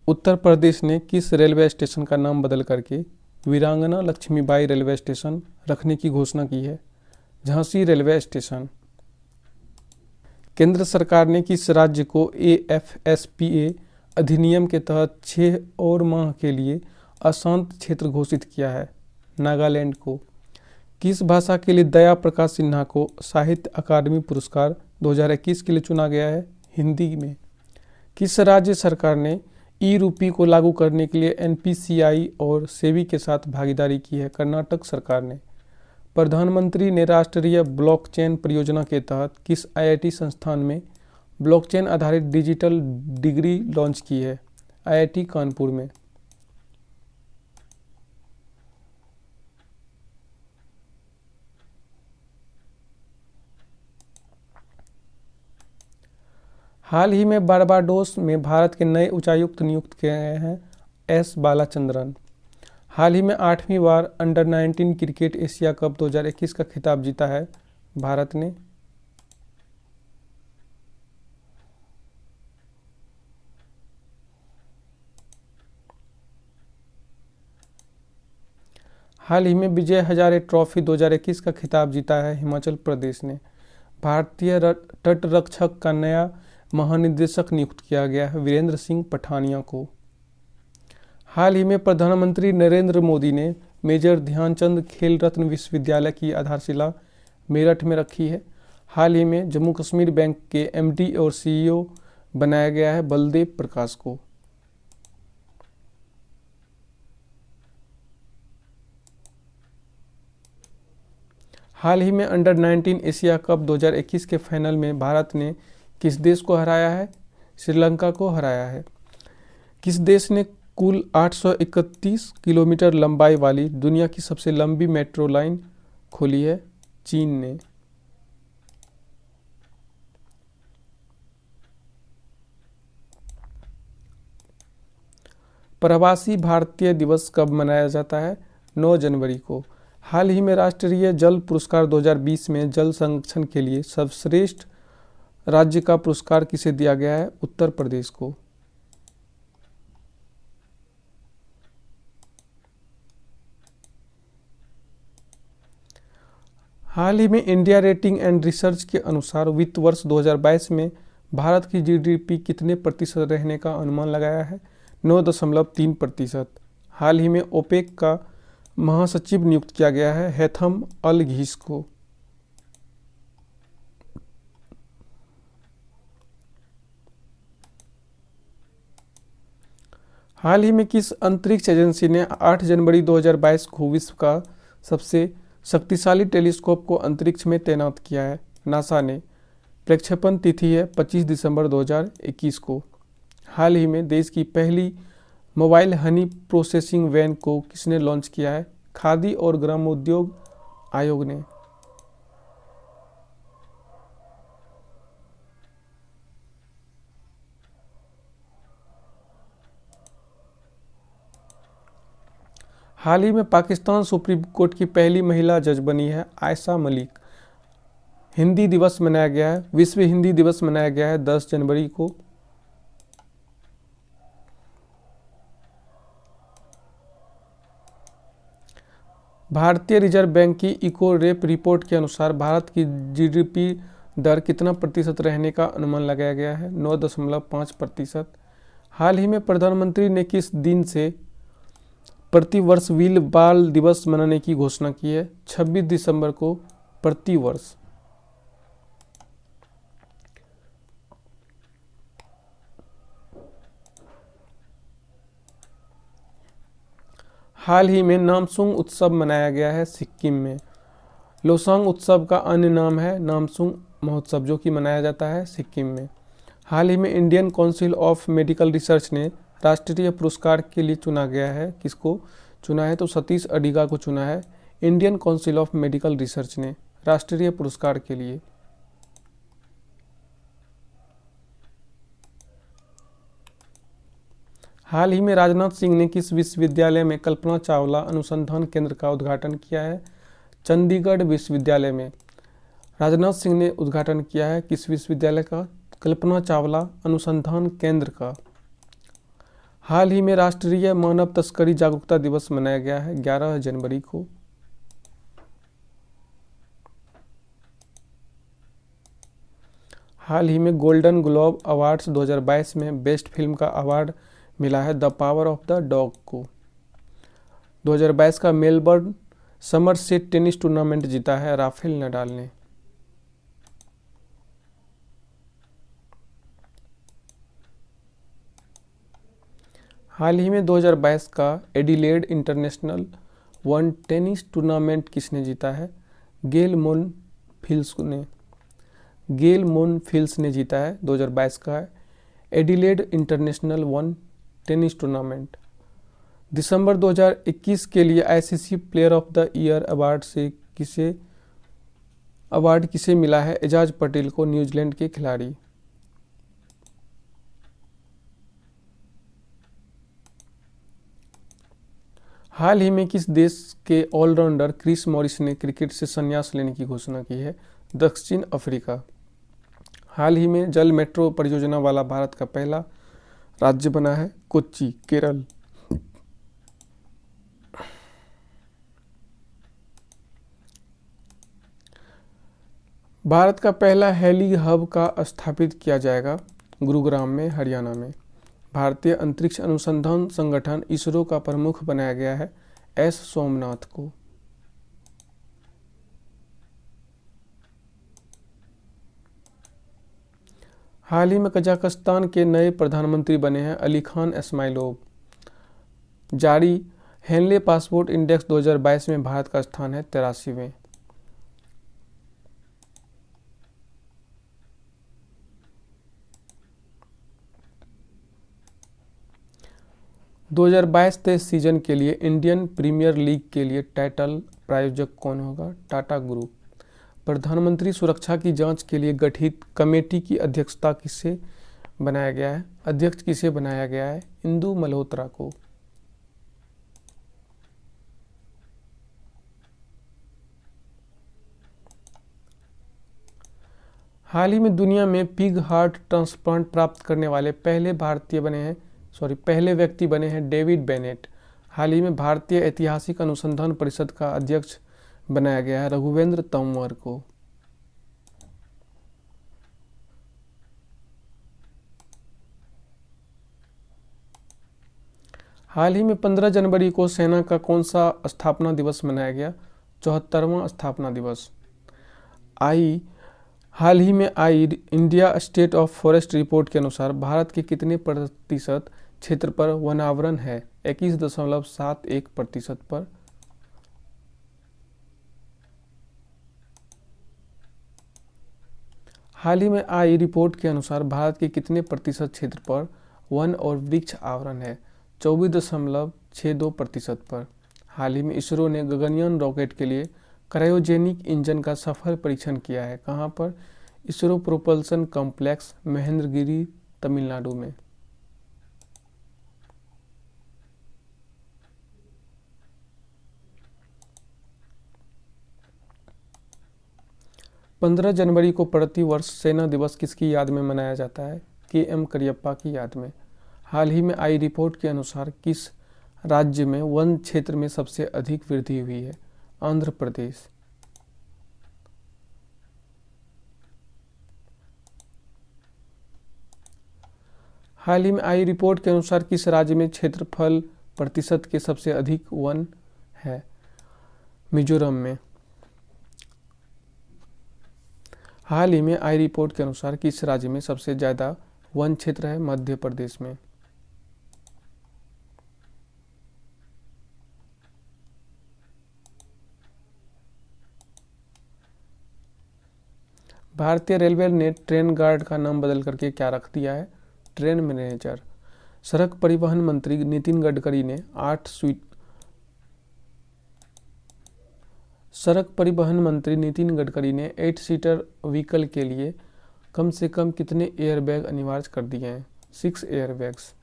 उत्तर प्रदेश ने किस railway station का नाम बदल करके वीरांगना लक्ष्मीबाई रेलवे स्टेशन रखने की घोषणा की है? Jhansi railway station. केंद्र सरकार ने किस राज्य को AFSPA अधिनियम के तहत 6 और माह के लिए अशांत क्षेत्र घोषित किया है? नागालैंड को। किस भाषा के लिए दया प्रकाश सिन्हा को साहित्य अकादमी पुरस्कार 2021 के लिए चुना गया है? हिंदी में। किस राज्य सरकार ने ई-रूपी को लागू करने के लिए NPCI और सेबी के साथ भागीदारी की है? कर्नाटक सरकार ने। प्रधानमंत्री ने राष्ट्रीय ब्लॉकचेन परियोजना के तहत किस IIT संस्थान में ब्लॉकचेन आधारित डिजिटल डिग्री लॉन्च की है? IIT कानपुर में। हाल ही में बारबाडोस में भारत के नए उच्चायुक्त नियुक्त किए गए हैं S बालाचंद्रन। हाल ही में 8वीं बार अंडर-19 क्रिकेट एशिया कप 2021 का खिताब जीता है भारत ने। हाल ही में विजय हजारे ट्रॉफी 2021 का खिताब जीता है हिमाचल प्रदेश ने। भारतीय तटरक्षक का नया महानिदेशक नियुक्त किया गया है वीरेंद्र सिंह पठानिया को। हाल ही में प्रधानमंत्री नरेंद्र मोदी ने मेजर ध्यानचंद खेल रत्न विश्वविद्यालय की आधारशिला मेरठ में रखी है। हाल ही में जम्मू कश्मीर बैंक के MD और CEO बनाया गया है बलदेव प्रकाश को। हाल ही में अंडर-19 एशिया कप 2021 के फाइनल में भारत ने किस देश को हराया है? श्रीलंका को हराया है। किस देश ने कुल 831 किलोमीटर लंबाई वाली दुनिया की सबसे लंबी मेट्रो लाइन खोली है? चीन ने। प्रवासी भारतीय दिवस कब मनाया जाता है? 9 जनवरी को। हाल ही में राष्ट्रीय जल पुरस्कार 2020 में जल संरक्षण के लिए सर्वश्रेष्ठ राज्य का पुरस्कार किसे दिया गया है? उत्तर प्रदेश को। हाल ही में इंडिया रेटिंग एंड रिसर्च के अनुसार वित्त वर्ष 2022 में भारत की GDP कितने प्रतिशत रहने का अनुमान लगाया है? 9.3%। हाल ही में OPEC का महासचिव नियुक्त किया गया है हैथम अल घीस को। हाल ही में किस अंतरिक्ष एजेंसी ने 8 जनवरी 2022 को विश्व का सबसे शक्तिशाली टेलीस्कोप को अंतरिक्ष में तैनात किया है? नासा ने। प्रक्षेपण तिथि है 25 दिसंबर 2021 को। हाल ही में देश की पहली मोबाइल हनी प्रोसेसिंग वैन को किसने लॉन्च किया है? खादी और ग्रामोद्योग आयोग ने। हाल ही में पाकिस्तान सुप्रीम कोर्ट की पहली महिला जज बनी है आयशा मलिक। हिंदी दिवस मनाया गया है, विश्व हिंदी दिवस मनाया गया है 10 जनवरी को। भारतीय रिजर्व बैंक की इको रेप रिपोर्ट के अनुसार भारत की GDP दर कितना प्रतिशत रहने का अनुमान लगाया गया है? 9.5%। हाल ही में प्रधानमंत्री ने किस दिन से प्रतिवर्ष विश्व बाल दिवस मनाने की घोषणा की है? 26 दिसंबर को प्रतिवर्ष। हाल ही में नामसूंग उत्सव मनाया गया है सिक्किम में। लोसांग उत्सव का अन्य नाम है नामसूंग महोत्सव जो कि मनाया जाता है सिक्किम में। हाल ही में Indian council of medical research ने राष्ट्रीय पुरस्कार के लिए चुना गया है। किसको चुना है? तो सतीश अडिगा को चुना है Indian council of medical research ने राष्ट्रीय पुरस्कार के लिए। हाल ही में राजनाथ सिंह ने किस विश्वविद्यालय में कल्पना चावला अनुसंधान केंद्र का उद्घाटन किया है? चंडीगढ़ विश्वविद्यालय में राजनाथ सिंह ने उद्घाटन किया है किस विश्वविद्यालय का? कल्पना चावला अनुसंधान केंद्र का। हाल ही में राष्ट्रीय मानव तस्करी जागरूकता दिवस मनाया गया है 11 जनवरी को। हाल ही में गोल्डन ग्लोब अवार्ड्स 2022 में बेस्ट फिल्म का अवार्ड मिला है the power of the dog को। 2022 का मेलबर्न समरसेट टेनिस टूर्नामेंट जीता है राफेल नडाल ने। हाल ही में 2022 का Adelaide International one tennis tournament किसने जीता है? गेल मोनफिल्स ने जीता है 2022 का Adelaide International one tennis tournament. दिसंबर 2021 के लिए ICC player of the year award किसे मिला है? एजाज पटेल को, न्यूजीलैंड के खिलाड़ी। हाल ही में किस देश के ऑलराउंडर क्रिस मॉरिस ने क्रिकेट से संन्यास लेने की घोषणा की है? दक्षिण अफ्रीका। हाल ही में जल मेट्रो परियोजना वाला भारत का पहला राज्य बना है कोच्चि, केरल। भारत का पहला हेली हब का स्थापित किया जाएगा गुरुग्राम में, हरियाणा में। भारतीय अंतरिक्ष अनुसंधान संगठन इसरो का प्रमुख बनाया गया है एस सोमनाथ को। हाल ही में कजाकिस्तान के नए प्रधानमंत्री बने हैं अली खान इस्माइलोव। जारी हेनले पासपोर्ट इंडेक्स 2022 में भारत का स्थान है 83वें। दो 2022-23 सीजन के लिए इंडियन प्रीमियर लीग के लिए टाइटल प्रायोजक कौन होगा? टाटा ग्रुप। प्रधानमंत्री सुरक्षा की जांच के लिए गठित कमेटी की अध्यक्षता किसे बनाया गया है? अध्यक्ष किसे बनाया गया है? इंदु मल्होत्रा को। हाल ही में दुनिया में पिग हार्ट ट्रांसप्लांट प्राप्त करने वाले पहले व्यक्ति बने हैं डेविड बेनेट। हाल ही में भारतीय ऐतिहासिक अनुसंधान परिषद का अध्यक्ष बनाया गया है रघुवेंद्र तंवर को। हाल ही में 15 जनवरी को सेना का कौन सा स्थापना दिवस मनाया गया? 74वां स्थापना दिवस। हाल ही में आई India State of Forest Report के अनुसार भारत के कितने प्रतिशत क्षेत्र पर वनावरण है? 21.71% पर। हाल ही में आई रिपोर्ट के अनुसार भारत के कितने प्रतिशत क्षेत्र पर वन और वृक्ष आवरण है? 24.62% पर। हाल ही में इसरो ने गगनयान रॉकेट के लिए क्रायोजेनिक इंजन का सफल परीक्षण किया है। कहाँ पर? इसरो प्रोपल्सन कॉम्प्लेक्स, महेंद्रगिरी, तमिलनाडु में। पंद्रह जनवरी को प्रतिवर्ष सेना दिवस किसकी याद में मनाया जाता है? KM करियप्पा की याद में। हाल ही में आई रिपोर्ट के अनुसार किस राज्य में वन क्षेत्र में सबसे अधिक वृद्धि हुई है? आंध्र प्रदेश। हाल ही में आई रिपोर्ट के अनुसार किस राज्य में क्षेत्रफल प्रतिशत के सबसे अधिक वन है? मिजोरम में। हाल ही में आई रिपोर्ट के अनुसार किस राज्य में सबसे ज्यादा वन क्षेत्र है? मध्य प्रदेश में। भारतीय रेलवे ने ट्रेन गार्ड का नाम बदल करके क्या रख दिया है? Train manager. सड़क परिवहन मंत्री नितिन गडकरी ने 8 सीटर व्हीकल के लिए कम से कम कितने एयरबैग अनिवार्य कर दिए हैं? 6 एयरबैग्स।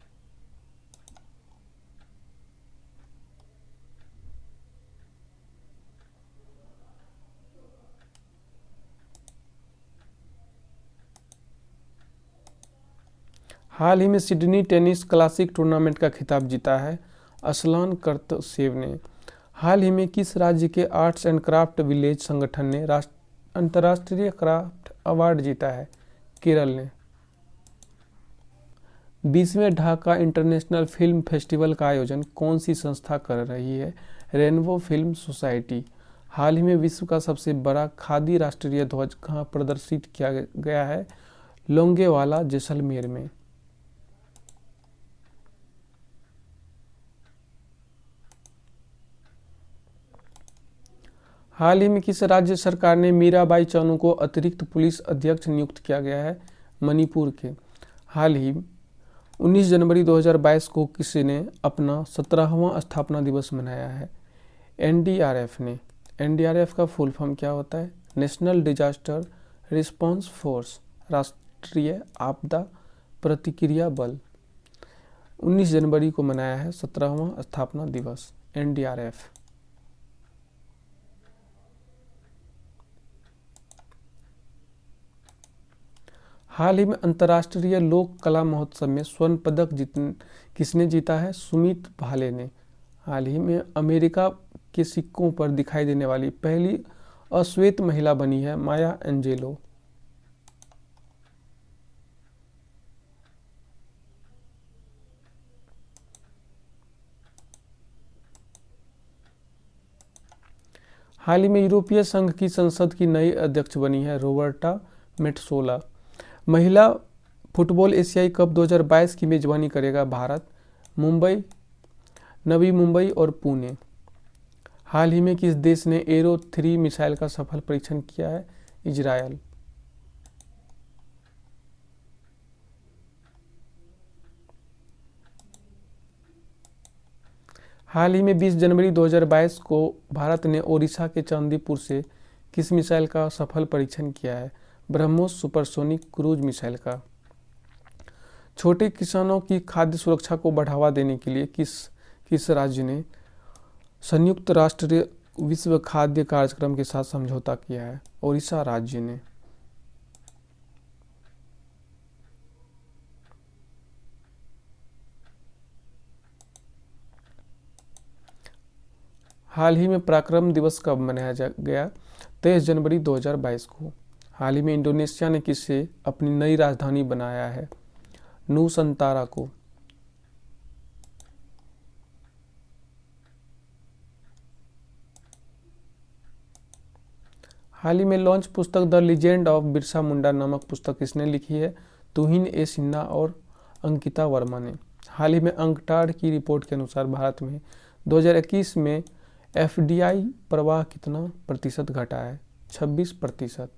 हाल ही में सिडनी टेनिस क्लासिक टूर्नामेंट का खिताब जीता है असलान कर्तसेव ने। हाल ही में किस राज्य के आर्ट्स एंड क्राफ्ट विलेज संगठन ने अंतर्राष्ट्रीय क्राफ्ट अवार्ड जीता है? केरल ने। 20वें ढाका इंटरनेशनल फिल्म फेस्टिवल का आयोजन कौन सी संस्था कर रही है? Rainbow film society. हाल ही में विश्व का सबसे बड़ा खादी राष्ट्रीय ध्वज कहाँ प्रदर्शित किया गया है? लोंगेवाला, जैसलमेर में। हाल ही में किस राज्य सरकार ने मीराबाई चानू को अतिरिक्त पुलिस अधीक्षक नियुक्त किया गया है? मणिपुर के। हाल ही 19 जनवरी 2022 को किसी ने अपना 17वां स्थापना दिवस मनाया है? एनडीआरएफ ने। एनडीआरएफ का फुल फॉर्म क्या होता है? नेशनल डिजास्टर रिस्पांस फोर्स, राष्ट्रीय आपदा प्रतिक्रिया बल। 19 जनवरी को मनाया है 17वां स्थापना दिवस एनडीआरएफ। हाल ही में अंतर्राष्ट्रीय लोक कला महोत्सव में स्वर्ण पदक किसने जीता है? सुमित भाले ने। हाल ही में अमेरिका के सिक्कों पर दिखाई देने वाली पहली अश्वेत महिला बनी है माया एंजेलो। हाल ही में यूरोपीय संघ की संसद की नई अध्यक्ष बनी है रॉबर्टा मेट्सोला। महिला फुटबॉल एशियाई कप 2022 की मेजबानी करेगा भारत। नवी मुंबई और पुणे। हाल ही में किस देश ने एरो 3 मिसाइल का सफल परीक्षण किया है? इजरायल। हाल ही में 20 जनवरी 2022 को भारत ने ओडिशा के चांदीपुर से किस मिसाइल का सफल परीक्षण किया है? ब्रह्मोस सुपरसोनिक क्रूज मिसाइल का। छोटे किसानों की खाद्य सुरक्षा को बढ़ावा देने के लिए किस राज्य ने संयुक्त राष्ट्र विश्व खाद्य कार्यक्रम के साथ समझौता किया है? ओडिशा राज्य ने। हाल ही में पराक्रम दिवस कब मनाया गया? 23 जनवरी 2022 को। हाल ही में इंडोनेशिया ने किसे अपनी नई राजधानी बनाया है? नूसंतारा को। हाल ही में लॉन्च पुस्तक the legend of Birsa Munda नामक पुस्तक किसने लिखी है? तुहिन ए सिन्हा और अंकिता वर्मा ने। हाल ही में अंकटाड की रिपोर्ट के अनुसार भारत में 2021 में एफडीआई प्रवाह कितना प्रतिशत घटा है? 26%।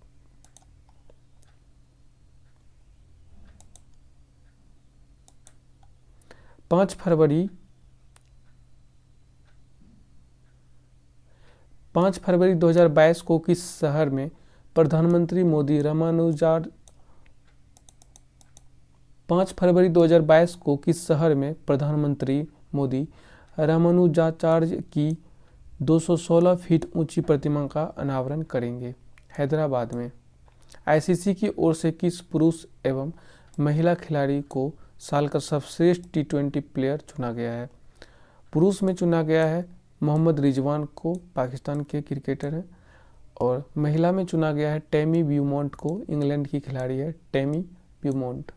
5 फरवरी 2022 को किस शहर में प्रधानमंत्री मोदी रामानुजाचार्य 5 फरवरी 2022 को किस शहर में प्रधानमंत्री मोदी रामानुजाचार्य की 216 फीट ऊंची प्रतिमा का अनावरण करेंगे? हैदराबाद में। आईसीसी की ओर से किस पुरुष एवं महिला खिलाड़ी को साल का सर्वश्रेष्ठ टी20 प्लेयर चुना गया है? पुरुष में चुना गया है मोहम्मद रिजवान को, पाकिस्तान के क्रिकेटर हैं। और महिला में चुना गया है टेमी ब्यूमॉन्ट को, इंग्लैंड की खिलाड़ी है टेमी ब्यूमॉन्ट।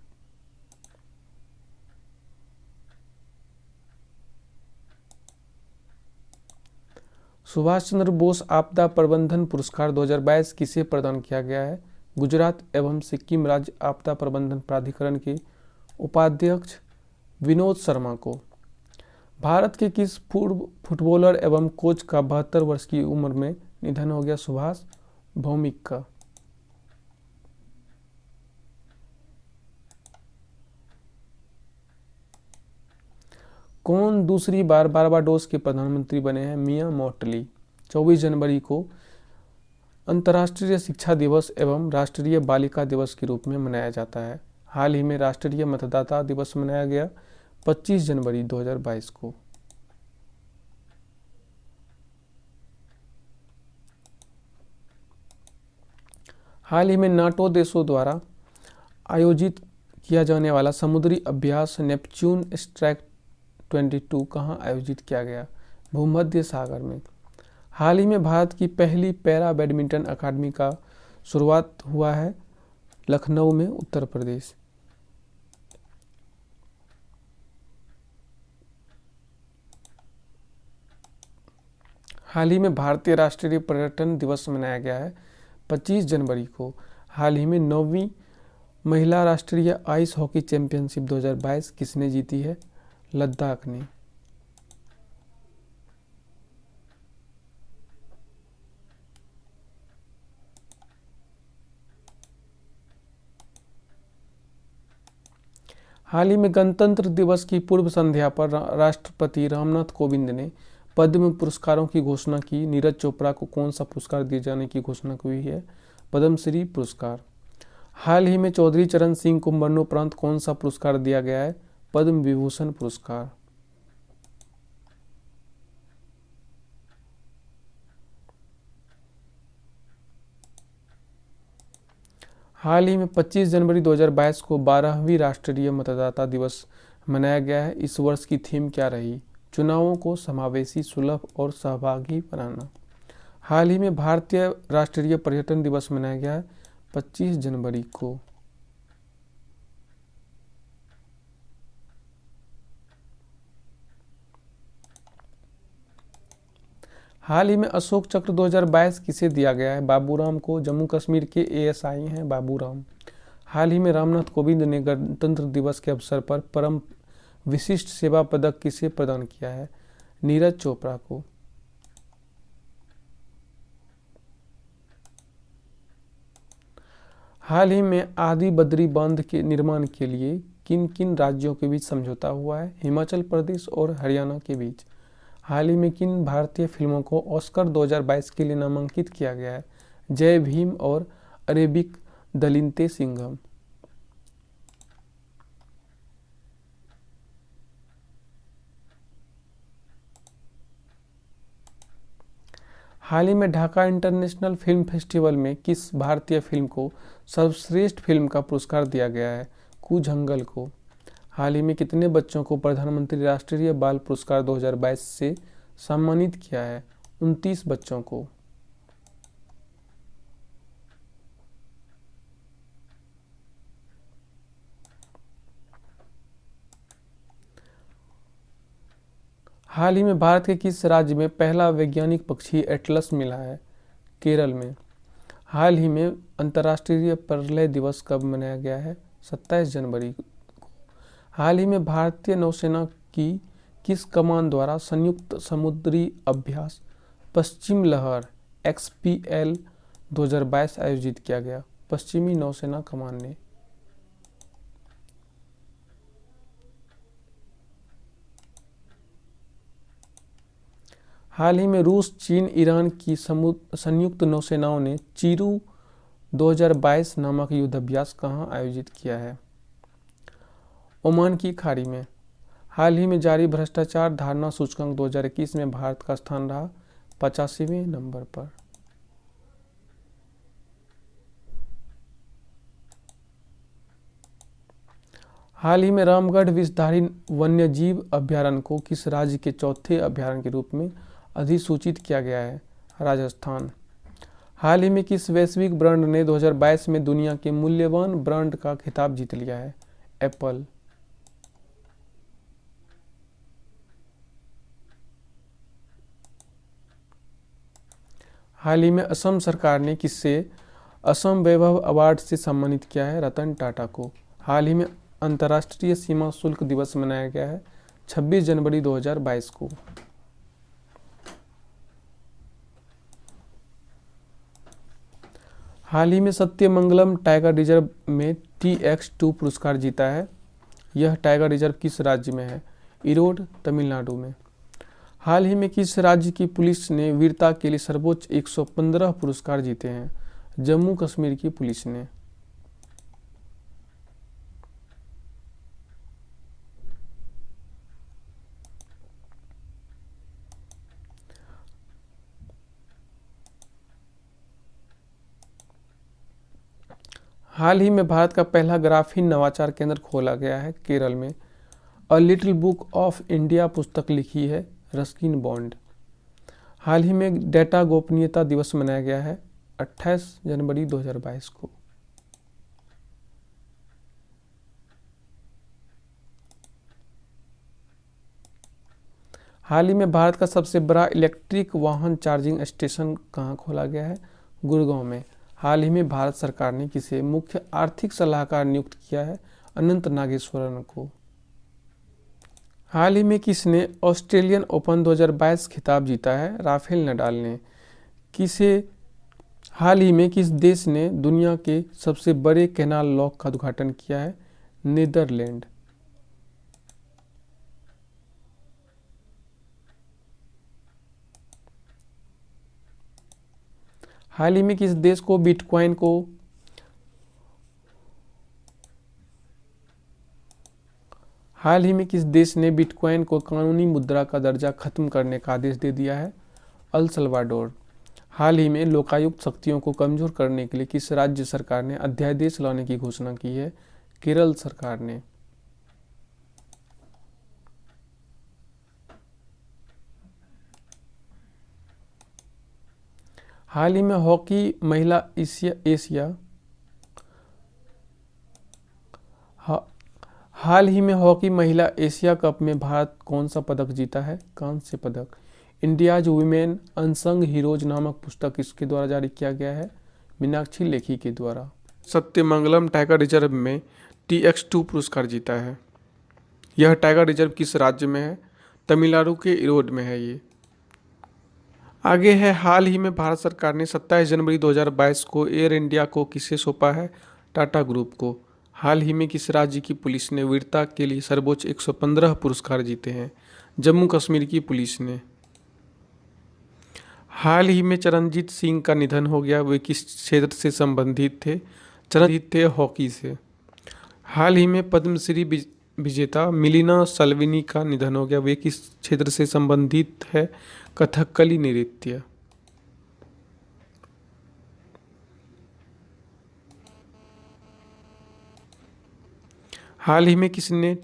सुभाष चंद्र बोस आपदा प्रबंधन पुरस्कार 2022 किसे प्रदान किया गया है? गुजरात एवं सिक्किम राज्य आपदा प्रबंधन प्राधिकरण के उपाध्यक्ष विनोद शर्मा को। भारत के किस पूर्व फुटबॉलर एवं कोच का 72 वर्ष की उम्र में निधन हो गया? सुभाष भौमिक का। कौन दूसरी बार बारबाडोस के प्रधानमंत्री बने हैं? मिया मोटली। 24 जनवरी को अंतर्राष्ट्रीय शिक्षा दिवस एवं राष्ट्रीय बालिका दिवस के रूप में मनाया जाता है। हाल ही में राष्ट्रीय मतदाता दिवस मनाया गया 25 जनवरी 2022 को। हाल ही में नाटो देशों द्वारा आयोजित किया जाने वाला समुद्री अभ्यास नेपच्यून स्ट्राइक 22 कहाँ आयोजित किया गया? भूमध्य सागर में। हाल ही में भारत की पहली पैरा बैडमिंटन अकादमी का शुरुआत हुआ है लखनऊ में, उत्तर प्रदेश। हाल ही में भारतीय राष्ट्रीय पर्यटन दिवस मनाया गया है 25 जनवरी को। हाल ही में 9वीं महिला राष्ट्रीय आइस हॉकी चैंपियनशिप 2022 किसने जीती है? लद्दाख ने। हाल ही में गणतंत्र दिवस की पूर्व संध्या पर राष्ट्रपति रामनाथ कोविंद ने पद्म पुरस्कारों की घोषणा की। नीरज चोपड़ा को कौन सा पुरस्कार दिए जाने की घोषणा हुई है? पद्मश्री पुरस्कार। हाल ही में चौधरी चरण सिंह को मरणोपरांत कौन सा पुरस्कार दिया गया है? पद्म विभूषण पुरस्कार। हाल ही में 25 जनवरी 2022 को 12वीं राष्ट्रीय मतदाता दिवस मनाया गया है। इस वर्ष की थीम क्या रही? चुनावों को समावेशी, सुलभ और सहभागी बनाना। हाल ही में भारतीय राष्ट्रीय पर्यटन दिवस मनाया गया है 25 जनवरी को। हाल ही में अशोक चक्र 2022 किसे दिया गया है? बाबूराम को। जम्मू कश्मीर के एएसआई हैं बाबूराम। हाल ही में रामनाथ कोविंद ने गणतंत्र दिवस के अवसर पर परम विशिष्ट सेवा पदक किसे प्रदान किया है? नीरज चोपड़ा को। हाल ही में आदि बद्री बांध के निर्माण के लिए किन किन राज्यों के बीच समझौता हुआ है? हिमाचल प्रदेश और हरियाणा के बीच। हाल ही में किन भारतीय फिल्मों को ऑस्कर 2022 के लिए नामांकित किया गया है? जय भीम और अरेबिक दलिंते सिंघम। हाल ही में ढाका इंटरनेशनल फिल्म फेस्टिवल में किस भारतीय फिल्म को सर्वश्रेष्ठ फिल्म का पुरस्कार दिया गया है? कूजंगल को। हाल ही में कितने बच्चों को प्रधानमंत्री राष्ट्रीय बाल पुरस्कार 2022 से सम्मानित किया है? 29 बच्चों को। हाल ही में भारत के किस राज्य में पहला वैज्ञानिक पक्षी एटलस मिला है? केरल में। हाल ही में अंतर्राष्ट्रीय प्रलय दिवस कब मनाया गया है? 27 जनवरी को। हाल ही में भारतीय नौसेना की किस कमान द्वारा संयुक्त समुद्री अभ्यास पश्चिम लहर XPL 2022 आयोजित किया गया? पश्चिमी नौसेना कमान ने। हाल ही में रूस, चीन, ईरान की संयुक्त नौसेनाओं ने चीरू 2022 नामक युद्धाभ्यास कहाँ आयोजित किया है? ओमान की खाड़ी में। हाल ही में जारी भ्रष्टाचार धारणा सूचकांक 2021 में भारत का स्थान रहा 85वें नंबर पर। हाल ही में रामगढ़ विषधारी वन्यजीव अभयारण्य को किस राज्य के चौथे अभयारण्य के रूप में अधिसूचित किया गया है? राजस्थान। हाल ही में किस वैश्विक ब्रांड ने 2022 में दुनिया के मूल्यवान ब्रांड का खिताब जीत लिया है? एप्पल। हाल ही में असम सरकार ने किससे असम वैभव अवार्ड से सम्मानित किया है? रतन टाटा को। हाल ही में अंतर्राष्ट्रीय सीमा शुल्क दिवस मनाया गया है 26 जनवरी 2022 को। हाल ही में सत्यमंगलम टाइगर रिजर्व में TX2 पुरस्कार जीता है। यह टाइगर रिजर्व किस राज्य में है? इरोड, तमिलनाडु में। हाल ही में किस राज्य की पुलिस ने वीरता के लिए सर्वोच्च 115 पुरस्कार जीते हैं? जम्मू कश्मीर की पुलिस ने। हाल ही में भारत का पहला ग्राफीन नवाचार केंद्र खोला गया है केरल में। A little book of India पुस्तक लिखी है रस्किन बॉन्ड। हाल ही में डेटा गोपनीयता दिवस मनाया गया है 28 जनवरी 2022 को। हाल ही में भारत का सबसे बड़ा इलेक्ट्रिक वाहन चार्जिंग स्टेशन कहाँ खोला गया है? गुड़गांव में। हाल ही में भारत सरकार ने किसे मुख्य आर्थिक सलाहकार नियुक्त किया है? अनंत नागेश्वरन को। हाल ही में किसने ऑस्ट्रेलियन ओपन 2022 खिताब जीता है? राफेल नडाल ने। हाल ही में किस देश ने दुनिया के सबसे बड़े कैनाल लॉक का उद्घाटन किया है? नीदरलैंड। हाल ही में किस देश को बिटकॉइन को हाल ही में किस देश ने बिटकॉइन को कानूनी मुद्रा का दर्जा खत्म करने का आदेश दे दिया है? El Salvador. हाल ही में लोकायुक्त शक्तियों को कमजोर करने के लिए किस राज्य सरकार ने अध्यादेश लाने की घोषणा की है? केरल सरकार ने। हाल ही में हॉकी महिला एशिया कप में भारत कौन सा पदक जीता है? कांस्य पदक। इंडियाज वुमेन अनसंग हीरोज नामक पुस्तक किसके द्वारा जारी किया गया है? मीनाक्षी लेखी के द्वारा। सत्यमंगलम टाइगर रिजर्व में TX2 पुरस्कार जीता है। यह टाइगर रिजर्व किस राज्य में है? तमिलनाडु के इरोड में है ये। आगे है, हाल ही में भारत सरकार ने 27 जनवरी 2022 को एयर इंडिया को किसे सौंपा है? टाटा ग्रुप को। हाल ही में किस राज्य की पुलिस ने वीरता के लिए सर्वोच्च 115 पुरस्कार जीते हैं? जम्मू कश्मीर की पुलिस ने। हाल ही में चरणजीत सिंह का निधन हो गया, वे किस क्षेत्र से संबंधित थे? चरणजीत थे हॉकी से। हाल ही में पद्मश्री विजेता मिलिना सल्विनी का निधन हो गया, वे किस क्षेत्र से संबंधित है? कथकली नृत्य। हाल ही में किसने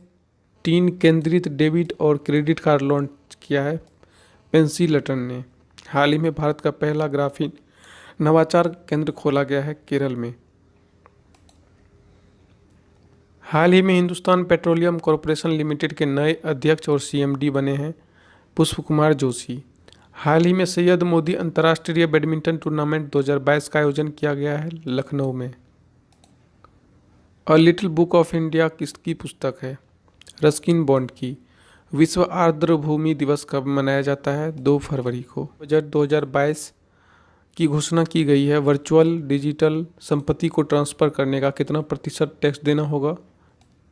3 केंद्रित डेबिट और क्रेडिट कार्ड लॉन्च किया है? पेंसिलटन ने। हाल ही में भारत का पहला ग्राफीन नवाचार केंद्र खोला गया है केरल में। हाल ही में हिंदुस्तान पेट्रोलियम कॉरपोरेशन लिमिटेड के नए अध्यक्ष और CMD बने हैं पुष्प कुमार जोशी। हाल ही में सैयद मोदी अंतर्राष्ट्रीय बैडमिंटन टूर्नामेंट 2022 का आयोजन किया गया है लखनऊ में। A little book of India किसकी पुस्तक है? रस्किन बॉन्ड की। विश्व आर्द्रभूमि दिवस कब मनाया जाता है? 2 फरवरी को। बजट 2022 की घोषणा की गई है। वर्चुअल डिजिटल संपत्ति को ट्रांसफर करने का कितना प्रतिशत टैक्स देना होगा?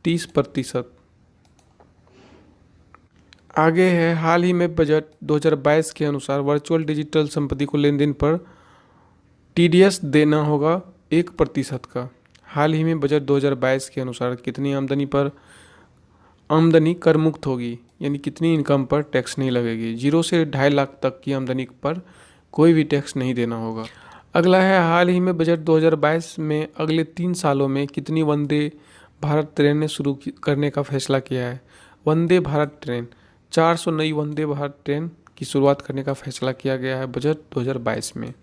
30%। आगे है, हाल ही में बजट 2022 के अनुसार वर्चुअल डिजिटल संपत्ति को लेन देन पर TDS देना होगा 1% का। हाल ही में बजट 2022 के अनुसार कितनी आमदनी कर मुक्त होगी, यानी कितनी इनकम पर टैक्स नहीं लगेगी? 0 से 2.5 लाख तक की आमदनी पर कोई भी टैक्स नहीं देना होगा। अगला है, हाल ही में बजट 2022 में अगले 3 सालों में कितनी वंदे भारत ट्रेनें शुरू करने का फैसला किया है? वंदे भारत ट्रेन 400 नई वंदे भारत ट्रेन की शुरुआत करने का फैसला किया गया है बजट 2022 में।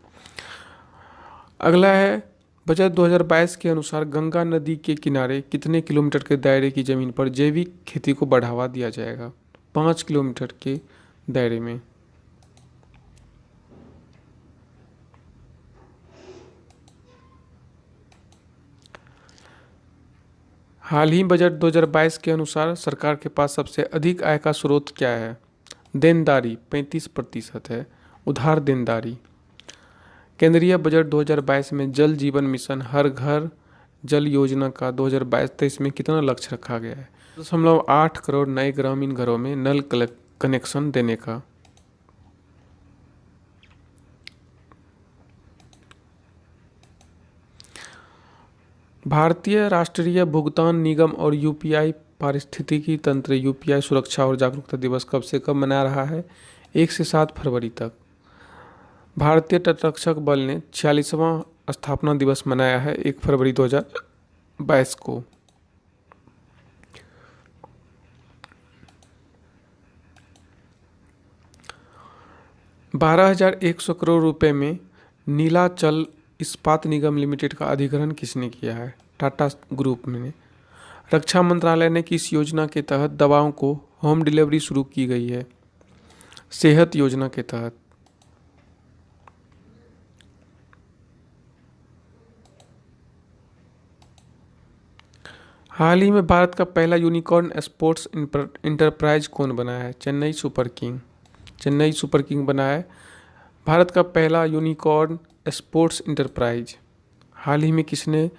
अगला है, बजट 2022 के अनुसार गंगा नदी के किनारे कितने किलोमीटर के दायरे की ज़मीन पर जैविक खेती को बढ़ावा दिया जाएगा? 5 किलोमीटर के दायरे में। हाल ही बजट 2022 के अनुसार सरकार के पास सबसे अधिक आय का स्रोत क्या है? देनदारी 35% है, उधार देनदारी। केंद्रीय बजट 2022 में जल जीवन मिशन हर घर जल योजना का 2022-23 में कितना लक्ष्य रखा गया है? 2.8 करोड़ नए ग्रामीण घरों में नल कनेक्शन देने का। भारतीय राष्ट्रीय भुगतान निगम और UPI पारिस्थितिकी तंत्र UPI सुरक्षा और जागरूकता दिवस कब से कब मना रहा है? 1 से 7 फरवरी तक। भारतीय तटरक्षक बल ने 46वां स्थापना दिवस मनाया है 1 फरवरी 2022 2022 को। ₹12,100 करोड़ में नीलाचल इस्पात निगम लिमिटेड का अधिग्रहण किसने किया है? टाटा ग्रुप ने। रक्षा मंत्रालय ने किस योजना के तहत दवाओं को होम डिलीवरी शुरू की गई है? सेहत योजना के तहत। हाल ही में भारत का पहला यूनिकॉर्न स्पोर्ट्स इंटरप्राइज कौन बना है? Chennai super king. Chennai super king बना है भारत का पहला यूनिकॉर्न स्पोर्ट्स इंटरप्राइज। हाल ही में किसने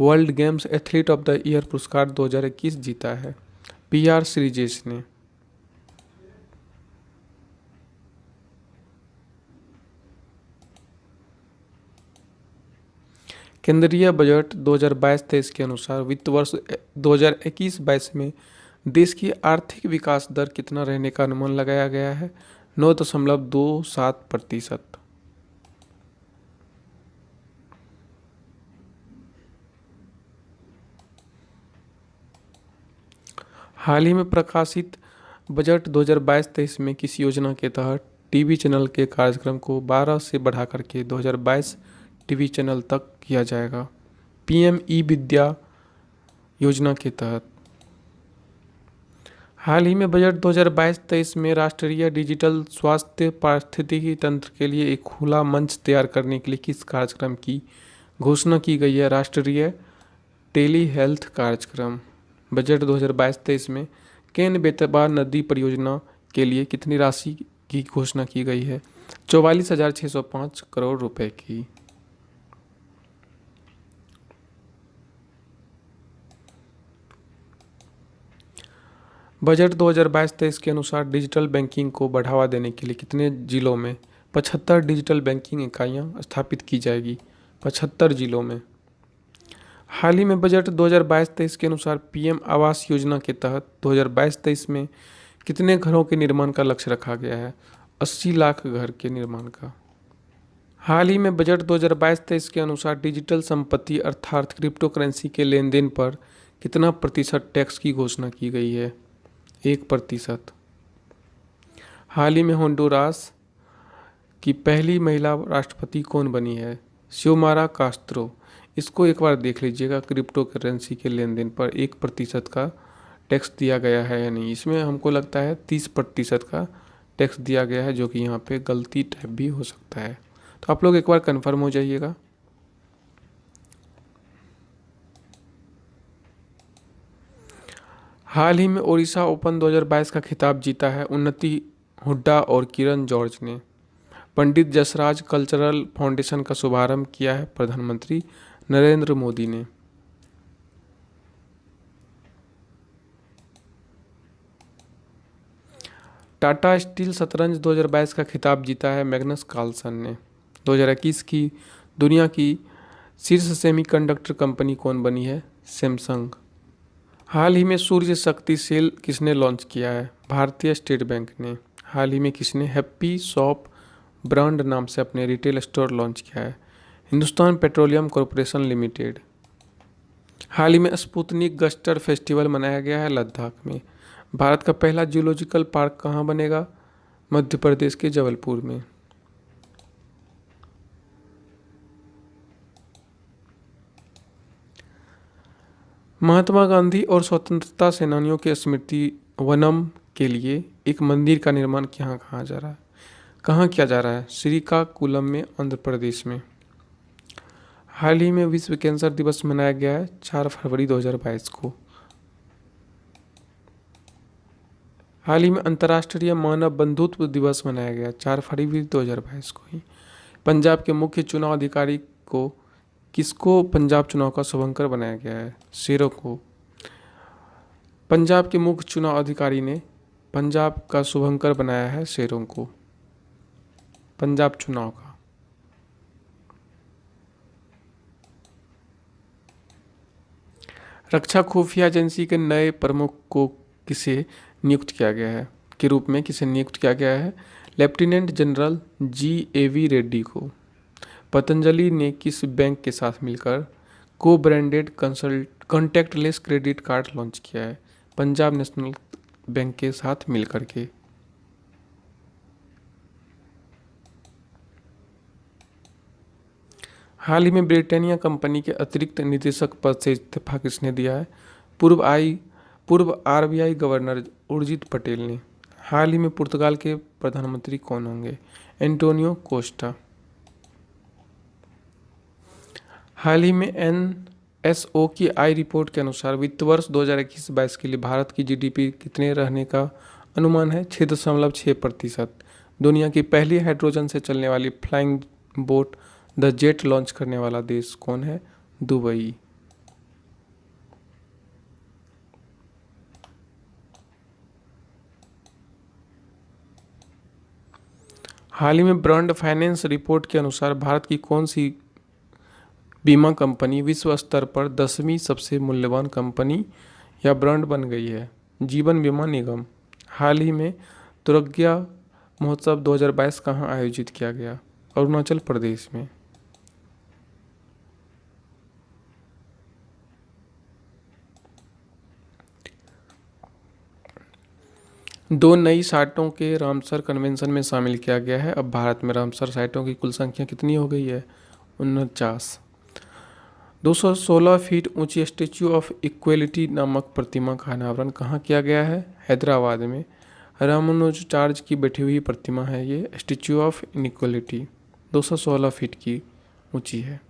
world games athlete of the year पुरस्कार 2021 जीता है? PR श्रीजेश ने। केंद्रीय बजट 2022-23 के अनुसार वित्त वर्ष 2021-22 में देश की आर्थिक विकास दर कितना रहने का अनुमान लगाया गया है? 9.27%। हाल ही में प्रकाशित बजट 2022-23 में किस योजना के तहत टीवी चैनल के कार्यक्रम को 12 से बढ़ाकर के 2022 टीवी चैनल तक किया जाएगा? PM ई विद्या योजना के तहत। हाल ही में बजट 2022-23 में राष्ट्रीय डिजिटल स्वास्थ्य पारिस्थितिकी तंत्र के लिए एक खुला मंच तैयार करने के लिए किस कार्यक्रम की घोषणा की गई है? राष्ट्रीय टेली हेल्थ कार्यक्रम। बजट 2022-23 में केन बेतवा नदी परियोजना के लिए कितनी राशि की घोषणा की गई है? 44,605 करोड़ रुपए की। बजट 2022-23 के अनुसार डिजिटल बैंकिंग को बढ़ावा देने के लिए कितने जिलों में 75 डिजिटल बैंकिंग इकाइयाँ स्थापित की जाएगी? 75 जिलों में। हाल ही में बजट 2022-23 के अनुसार PM आवास योजना के तहत 2022-23 में कितने घरों के निर्माण का लक्ष्य रखा गया है? 80 लाख घर के निर्माण का। हाल ही में बजट 2022-23 के अनुसार डिजिटल संपत्ति अर्थात क्रिप्टो करेंसी के लेन देन पर कितना प्रतिशत टैक्स की घोषणा की गई है? 1%। हाल ही में होंडुरास की पहली महिला राष्ट्रपति कौन बनी है? शियोमारा कास्त्रो। इसको एक बार देख लीजिएगा, क्रिप्टो करेंसी के लेन देन पर 1% का टैक्स दिया गया है या नहीं। इसमें हमको लगता है 30% का टैक्स दिया गया है, जो कि यहाँ पे गलती टाइप भी हो सकता है, तो आप लोग एक बार कंफर्म हो जाइएगा। हाल ही में ओडिशा ओपन 2022 का खिताब जीता है उन्नति हुड्डा और किरण जॉर्ज ने। पंडित जसराज कल्चरल फाउंडेशन का शुभारंभ किया है प्रधानमंत्री नरेंद्र मोदी ने। टाटा स्टील शतरंज 2022 का खिताब जीता है मैग्नस कार्लसन ने। 2021 की दुनिया की शीर्ष सेमीकंडक्टर कंपनी कौन बनी है? सैमसंग। हाल ही में सूर्य शक्ति सेल किसने लॉन्च किया है? भारतीय स्टेट बैंक ने। हाल ही में किसने हैप्पी शॉप ब्रांड नाम से अपने रिटेल स्टोर लॉन्च किया है? Hindustan petroleum corporation limited. हाल ही में स्पुतनिक गस्टर फेस्टिवल मनाया गया है लद्दाख में। भारत का पहला जूलॉजिकल पार्क कहाँ बनेगा? मध्य प्रदेश के जबलपुर में। महात्मा गांधी और स्वतंत्रता सेनानियों के स्मृति वनम के लिए एक मंदिर का निर्माण कहाँ किया जा रहा है? श्रीकाकुलम में, आंध्र प्रदेश में। हाल ही में विश्व कैंसर दिवस मनाया गया है 4 फरवरी 2022 को। हाल ही में अंतर्राष्ट्रीय मानव बंधुत्व दिवस मनाया गया 4 फरवरी 2022 को ही। पंजाब के मुख्य चुनाव अधिकारी को किसको पंजाब चुनाव का शुभंकर बनाया गया है? शेरों को। पंजाब के मुख्य चुनाव अधिकारी ने पंजाब का शुभंकर बनाया है शेरों को, पंजाब चुनाव का। रक्षा खुफिया एजेंसी के नए प्रमुख को किसे नियुक्त किया गया है? के रूप में किसे नियुक्त किया गया है? लेफ्टिनेंट जनरल GAV रेड्डी को। पतंजलि ने किस बैंक के साथ मिलकर को branded contactless credit card launch किया है? पंजाब नेशनल बैंक के साथ मिलकर के। हाल ही में ब्रिटानिया कंपनी के अतिरिक्त निदेशक पद से इस्तीफा किसने दिया है? पूर्व आरबीआई गवर्नर उर्जित पटेल ने। हाल ही में पुर्तगाल के प्रधानमंत्री कौन होंगे? Antonio Costa. हाल ही में एनएसओ की आई रिपोर्ट के अनुसार वित्त वर्ष 2021-22 के लिए भारत की जीडीपी कितने रहने का अनुमान है? 6.6%। दुनिया की पहली हाइड्रोजन से चलने वाली flying boat the jet launch करने वाला देश कौन है? दुबई। हाल ही में ब्रांड फाइनेंस रिपोर्ट के अनुसार भारत की कौन सी बीमा कंपनी विश्व स्तर पर 10वीं सबसे मूल्यवान कंपनी या ब्रांड बन गई है? जीवन बीमा निगम। हाल ही में तुरग्या महोत्सव 2022 कहाँ आयोजित किया गया? अरुणाचल प्रदेश में। दो नई साइटों के रामसर कन्वेंशन में शामिल किया गया है। अब भारत में रामसर साइटों की कुल संख्या कितनी हो गई है? 49। 216 फीट ऊंची स्टेच्यू ऑफ इक्वेलिटी नामक प्रतिमा का अनावरण कहाँ किया गया है? हैदराबाद में। रामानुजाचार्य की बैठी हुई प्रतिमा है ये स्टेच्यू ऑफ इनइक्वलिटी, 216 फीट की ऊंची है।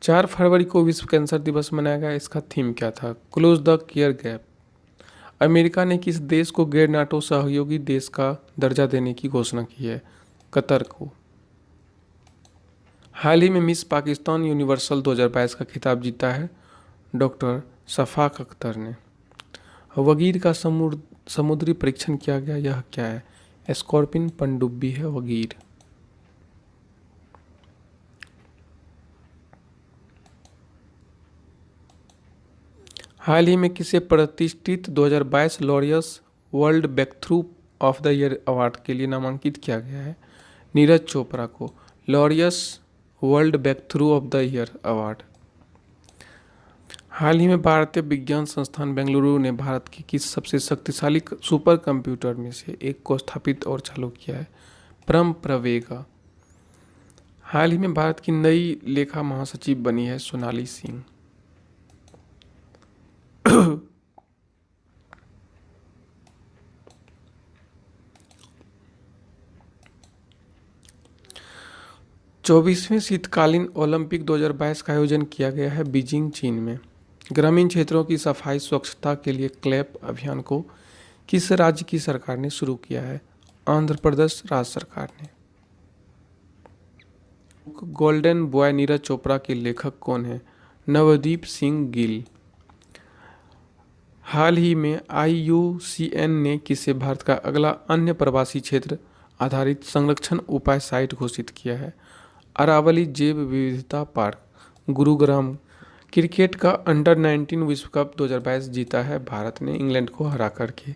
चार फरवरी को विश्व कैंसर दिवस मनाया गया। इसका थीम क्या था? Close the care gap. America ने किस देश को गैर नाटो सहयोगी देश का दर्जा देने की घोषणा की है? कतर को। हाल ही में मिस पाकिस्तान यूनिवर्सल 2022 का खिताब जीता है डॉक्टर शफाक अख्तर ने। वगीर का समुद्री परीक्षण किया गया, यह क्या है? स्कॉर्पिन पनडुब्बी है वगीर। हाल ही में किसे प्रतिष्ठित 2022 Laureus world breakthrough of the year award के लिए नामांकित किया गया है? नीरज चोपड़ा को Laureus world breakthrough of the year award. हाल ही में भारतीय विज्ञान संस्थान बेंगलुरु ने भारत की किस सबसे शक्तिशाली सुपर कंप्यूटर में से एक को स्थापित और चालू किया है? परम प्रवेगा। हाल ही में भारत की नई लेखा महासचिव बनी है सोनाली सिंह। चौबीसवें शीतकालीन ओलंपिक 2022 का आयोजन किया गया है बीजिंग, चीन में। ग्रामीण क्षेत्रों की सफाई स्वच्छता के लिए क्लैप अभियान को किस राज्य की सरकार ने शुरू किया है? आंध्र प्रदेश राज्य सरकार ने। गोल्डन बॉय नीरज चोपड़ा के लेखक कौन है? नवदीप सिंह गिल। हाल ही में IUCN ने किसे भारत का अगला अन्य प्रवासी क्षेत्र आधारित संरक्षण उपाय साइट घोषित किया है? अरावली जैव विविधता पार्क, गुरुग्राम। क्रिकेट का अंडर-19 विश्व कप 2022 जीता है भारत ने इंग्लैंड को हरा करके।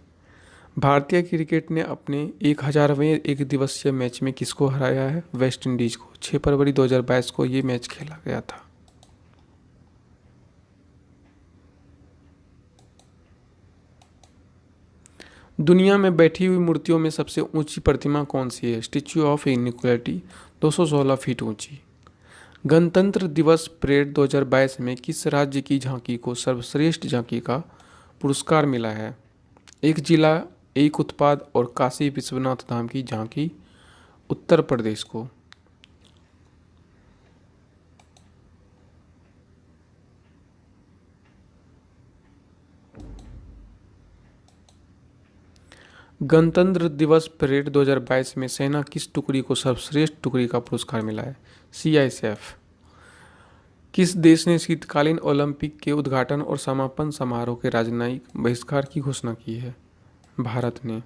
भारतीय क्रिकेट ने अपने 1000वें एक दिवसीय मैच में किसको हराया है? वेस्ट इंडीज को। 6 फरवरी 2022 को ये मैच खेला गया था। दुनिया में बैठी हुई मूर्तियों में सबसे ऊंची प्रतिमा कौन सी है? स्टैच्यू ऑफ इनइक्वालिटी, 216 फीट ऊंची। गणतंत्र दिवस परेड 2022 में किस राज्य की झांकी को सर्वश्रेष्ठ झांकी का पुरस्कार मिला है? एक जिला एक उत्पाद और काशी विश्वनाथ धाम की झांकी, उत्तर प्रदेश को। गणतंत्र दिवस परेड 2022 में सेना किस टुकड़ी को सर्वश्रेष्ठ टुकड़ी का पुरस्कार मिला है? CISF। किस देश ने शीतकालीन ओलंपिक के उद्घाटन और समापन समारोह के राजनयिक बहिष्कार की घोषणा की है? भारत ने।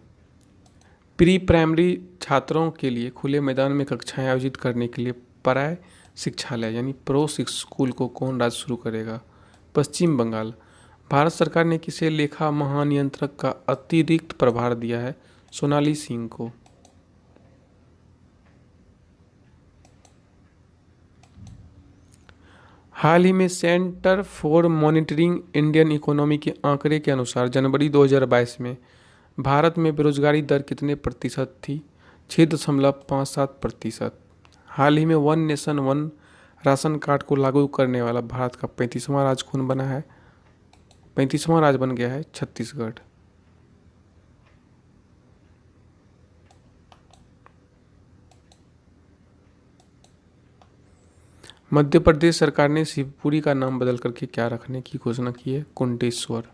प्री प्राइमरी छात्रों के लिए खुले मैदान में कक्षाएं आयोजित करने के लिए पराय शिक्षालय यानी प्रो स्कूल को कौन राज्य शुरू करेगा? पश्चिम बंगाल। भारत सरकार ने किसे लेखा महानियंत्रक का अतिरिक्त प्रभार दिया है? सोनाली सिंह को। हाल ही में centre for monitoring Indian economy के आंकड़े के अनुसार जनवरी 2022 में भारत में बेरोजगारी दर कितने प्रतिशत थी? 6.57%। हाल ही में one nation one ration card को लागू करने वाला भारत का 35वां राज्य कौन बना है? 35वां राज्य बन गया है छत्तीसगढ़। मध्य प्रदेश सरकार ने शिवपुरी का नाम बदल करके क्या रखने की घोषणा की है? कुंटेश्वर।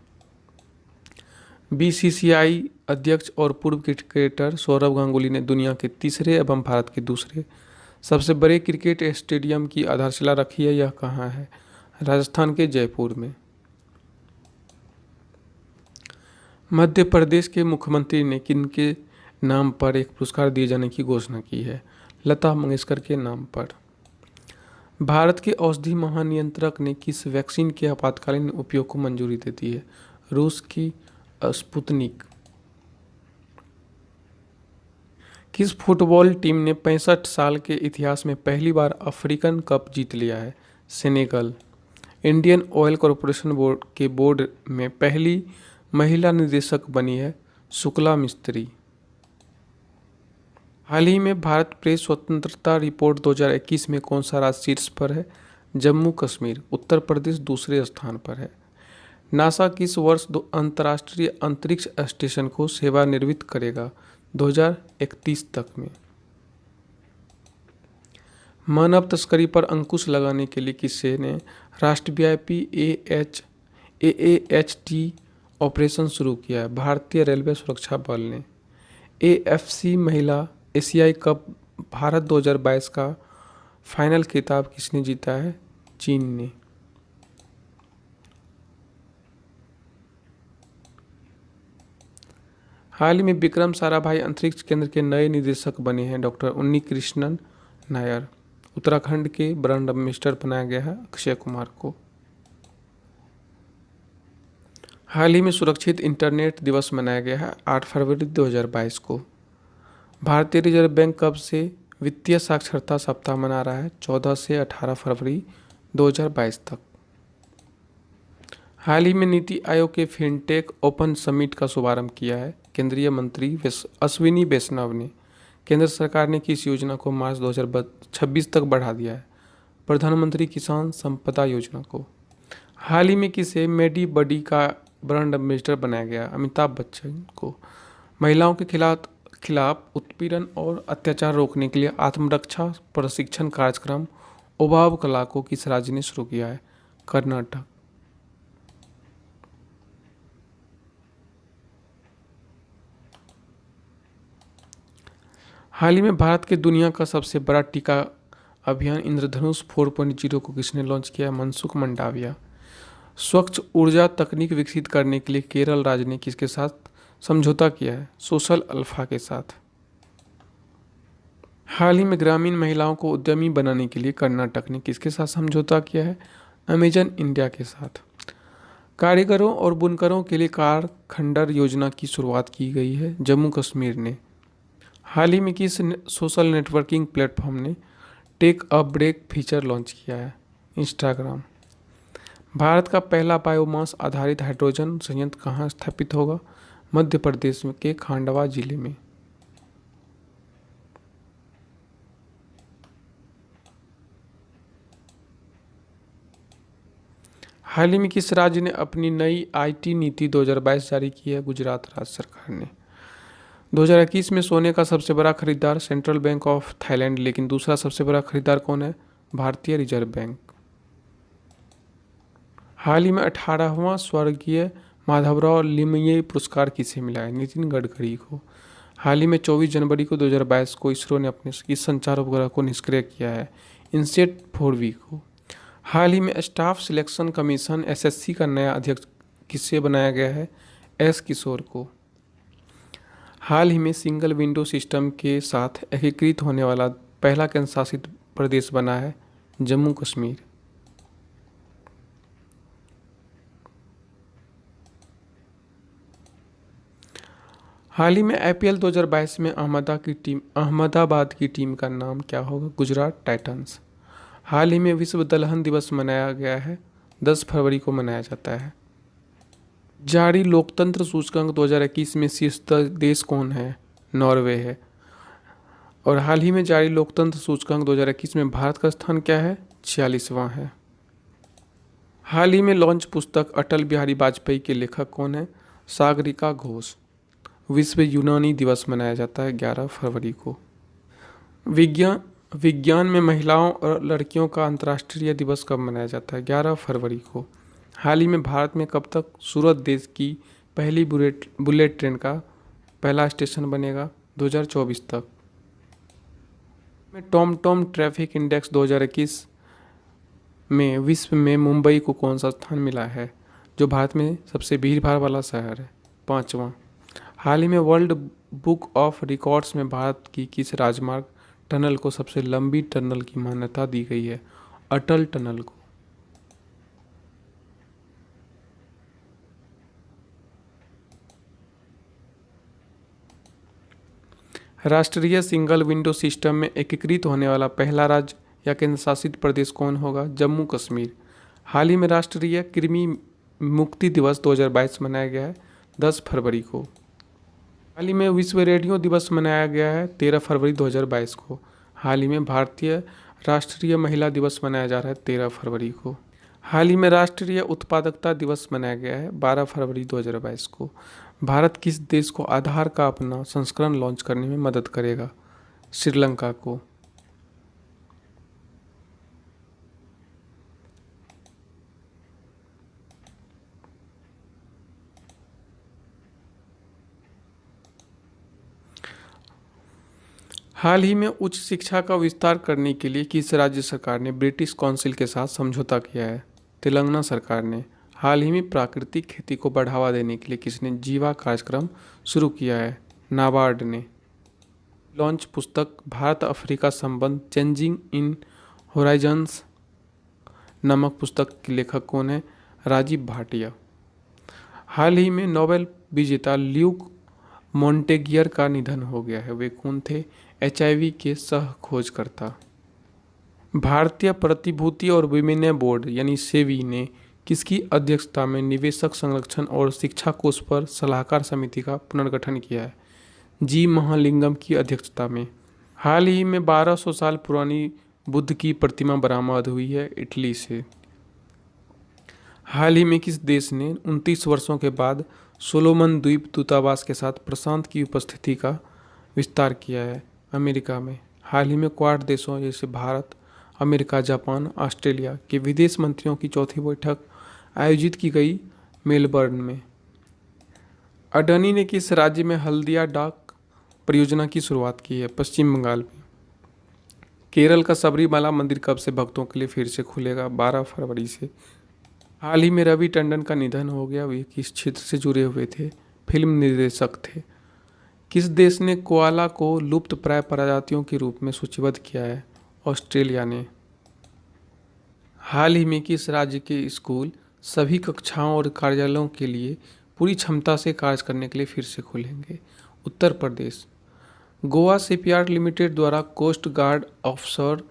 बीसीसीआई अध्यक्ष और पूर्व क्रिकेटर सौरव गांगुली ने दुनिया के तीसरे एवं भारत के दूसरे सबसे बड़े क्रिकेट स्टेडियम की आधारशिला रखी है। यह कहाँ है? राजस्थान के जयपुर में। मध्य प्रदेश के मुख्यमंत्री ने किनके नाम पर एक पुरस्कार दिए जाने की घोषणा की है? लता मंगेशकर के नाम पर। भारत के औषधि महानियंत्रक ने किस वैक्सीन के आपातकालीन उपयोग को मंजूरी दे दी है? रूस की स्पुतनिक। किस फुटबॉल टीम ने 65 साल के इतिहास में पहली बार अफ्रीकन कप जीत लिया है? Senegal. Indian oil corporation board के बोर्ड में पहली महिला निदेशक बनी है शुक्ला मिस्त्री। हाल ही में भारत प्रेस स्वतंत्रता रिपोर्ट 2021 में कौन सा राज्य शीर्ष पर है? जम्मू कश्मीर। उत्तर प्रदेश दूसरे स्थान पर है। नासा किस वर्ष अंतर्राष्ट्रीय अंतरिक्ष स्टेशन को सेवानिवृत्त करेगा? 2031 तक में। मानव तस्करी पर अंकुश लगाने के लिए किसी ने राष्ट्रव्यापी AAHT ऑपरेशन शुरू किया है? भारतीय रेलवे सुरक्षा बल ने। AFC महिला एशियाई कप भारत 2022 का फाइनल खिताब किसने जीता है? चीन ने। हाल ही में विक्रम साराभाई अंतरिक्ष केंद्र के नए निदेशक बने हैं डॉक्टर उन्नी कृष्णन नायर। उत्तराखंड के ब्रांड एम्बेसडर बनाया गया है अक्षय कुमार को। हाल ही में सुरक्षित इंटरनेट दिवस मनाया गया है 8 फरवरी 2022 को। भारतीय रिजर्व बैंक कब से वित्तीय साक्षरता सप्ताह मना रहा है? 14 से 18 फरवरी 2022 तक। हाल ही में NITI Aayog K fintech open summit का शुभारंभ किया है केंद्रीय मंत्री अश्विनी वैष्णव ने। केंद्र सरकार ने किस योजना को मार्च 2026 तक बढ़ा दिया है? प्रधानमंत्री किसान संपदा योजना को। हाल ही में किसे मेडी बडी का ब्रांड एम्बेसडर बनाया गया? अमिताभ बच्चन को। महिलाओं के खिलाफ उत्पीड़न और अत्याचार रोकने के लिए आत्मरक्षा प्रशिक्षण कार्यक्रम उबाव कला को किस राज्य ने शुरू किया है? कर्नाटक। हाल ही में भारत के दुनिया का सबसे बड़ा टीका अभियान इंद्रधनुष 4.0 को किसने लॉन्च किया? मनसुख मंडाविया। स्वच्छ ऊर्जा तकनीक विकसित करने के लिए केरल राज्य ने किसके साथ समझौता किया है? सोशल अल्फा के साथ। हाल ही में ग्रामीण महिलाओं को उद्यमी बनाने के लिए कर्नाटक ने किसके साथ समझौता किया है? अमेजन इंडिया के साथ। कारीगरों और बुनकरों के लिए कार खंडर योजना की शुरुआत की गई है जम्मू कश्मीर ने। हाल ही में किस सोशल नेटवर्किंग प्लेटफॉर्म ने take a break feature launch किया है? इंस्टाग्राम। भारत का पहला बायोमास आधारित हाइड्रोजन संयंत्र कहाँ स्थापित होगा? मध्य प्रदेश के खांडवा जिले में। हाल ही में किस राज्य ने अपनी नई IT नीति 2022 जारी की है? गुजरात राज्य सरकार ने। 2021 में सोने का सबसे बड़ा खरीदार सेंट्रल बैंक ऑफ थाईलैंड, लेकिन दूसरा सबसे बड़ा खरीदार कौन है? भारतीय रिजर्व बैंक। हाल ही में 18वां स्वर्गीय माधवराव लिमये पुरस्कार किसे मिला है? नितिन गडकरी को। हाल ही में 24 जनवरी को 2022 को इसरो ने अपने इस संचार उपग्रह को निष्क्रिय किया है इनसेट 4V को। हाल ही में स्टाफ सिलेक्शन कमीशन SSC का नया अध्यक्ष किससे बनाया गया है? S किशोर को। हाल ही में सिंगल विंडो सिस्टम के साथ एकीकृत होने वाला पहला केंद्र शासित प्रदेश बना है जम्मू कश्मीर। हाल ही में IPL 2022 में अहमदाबाद की टीम का नाम क्या होगा? गुजरात टाइटंस। हाल ही में विश्व दलहन दिवस मनाया गया है, 10 फरवरी को मनाया जाता है। जारी लोकतंत्र सूचकांक 2021 में शीर्ष देश कौन है? नॉर्वे है। और हाल ही में जारी लोकतंत्र सूचकांक 2021 में भारत का स्थान क्या है? 46वां है। हाल ही में लॉन्च पुस्तक अटल बिहारी वाजपेयी के लेखक कौन है? सागरिका घोष। विश्व यूनानी दिवस मनाया जाता है 11 फरवरी को। विज्ञान में महिलाओं और लड़कियों का अंतर्राष्ट्रीय दिवस कब मनाया जाता है? 11 फरवरी को। हाल ही में भारत में कब तक सूरत देश की पहली बुलेट ट्रेन का पहला स्टेशन बनेगा? 2024 तक। टॉम ट्रैफिक इंडेक्स 2021 में विश्व में मुंबई को कौन सा स्थान मिला है, जो भारत में सबसे भीड़ भाड़ वाला शहर है? 5वां। हाल ही में वर्ल्ड बुक ऑफ रिकॉर्ड्स में भारत की किस राजमार्ग टनल को सबसे लंबी टनल की मान्यता दी गई है? अटल टनल को। राष्ट्रीय सिंगल विंडो सिस्टम में एकीकृत होने वाला पहला राज्य या केंद्र शासित प्रदेश कौन होगा? जम्मू कश्मीर। हाल ही में राष्ट्रीय कृमि मुक्ति दिवस 2022 मनाया गया है, 10 फरवरी को। हाल ही में विश्व रेडियो दिवस मनाया गया है 13 फरवरी 2022 को। हाल ही में भारतीय राष्ट्रीय महिला दिवस मनाया जा रहा है 13 फरवरी को। हाल ही में राष्ट्रीय उत्पादकता दिवस मनाया गया है 12 फरवरी 2022 को। भारत किस देश को आधार का अपना संस्करण लॉन्च करने में मदद करेगा? श्रीलंका को। हाल ही में उच्च शिक्षा का विस्तार करने के लिए किस राज्य सरकार ने ब्रिटिश काउंसिल के साथ समझौता किया है? तेलंगाना सरकार ने। हाल ही में प्राकृतिक खेती को बढ़ावा देने के लिए किसने जीवा कार्यक्रम शुरू किया है? नाबार्ड ने। लॉन्च पुस्तक भारत अफ्रीका संबंध चेंजिंग इन होराइजन्स नामक पुस्तक के लेखक कौन है? राजीव भाटिया। हाल ही में नोबेल विजेता ल्यूक मॉन्टेगियर का निधन हो गया है। वे कौन थे? HIV के सह खोजकर्ता। भारतीय प्रतिभूति और विनिमय बोर्ड यानी सेबी ने किसकी अध्यक्षता में निवेशक संरक्षण और शिक्षा कोष पर सलाहकार समिति का पुनर्गठन किया है? जी महालिंगम की अध्यक्षता में। हाल ही में 1200 साल पुरानी बुद्ध की प्रतिमा बरामद हुई है इटली से। हाल ही में किस देश ने 29 वर्षों के बाद सोलोमन द्वीप दूतावास के साथ प्रशांत की उपस्थिति का विस्तार किया है? अमेरिका में। हाल ही में क्वाड देशों जैसे भारत, अमेरिका, जापान, ऑस्ट्रेलिया के विदेश मंत्रियों की चौथी बैठक आयोजित की गई मेलबर्न में। अडानी ने किस राज्य में हल्दिया डाक परियोजना की शुरुआत की है? पश्चिम बंगाल में। केरल का सबरीमाला मंदिर कब से भक्तों के लिए फिर से खुलेगा? 12 फरवरी से। हाल ही में रवि टंडन का निधन हो गया। वे किस क्षेत्र से जुड़े हुए थे? फिल्म निर्देशक थे। किस देश ने कोआला को लुप्त प्राय प्रजातियों के रूप में सूचीबद्ध किया है? ऑस्ट्रेलिया ने। हाल ही में किस राज्य के स्कूल सभी कक्षाओं और कार्यालयों के लिए पूरी क्षमता से कार्य करने के लिए फिर से खुलेंगे? उत्तर प्रदेश। गोवा शिपयार्ड लिमिटेड द्वारा coast guard offshore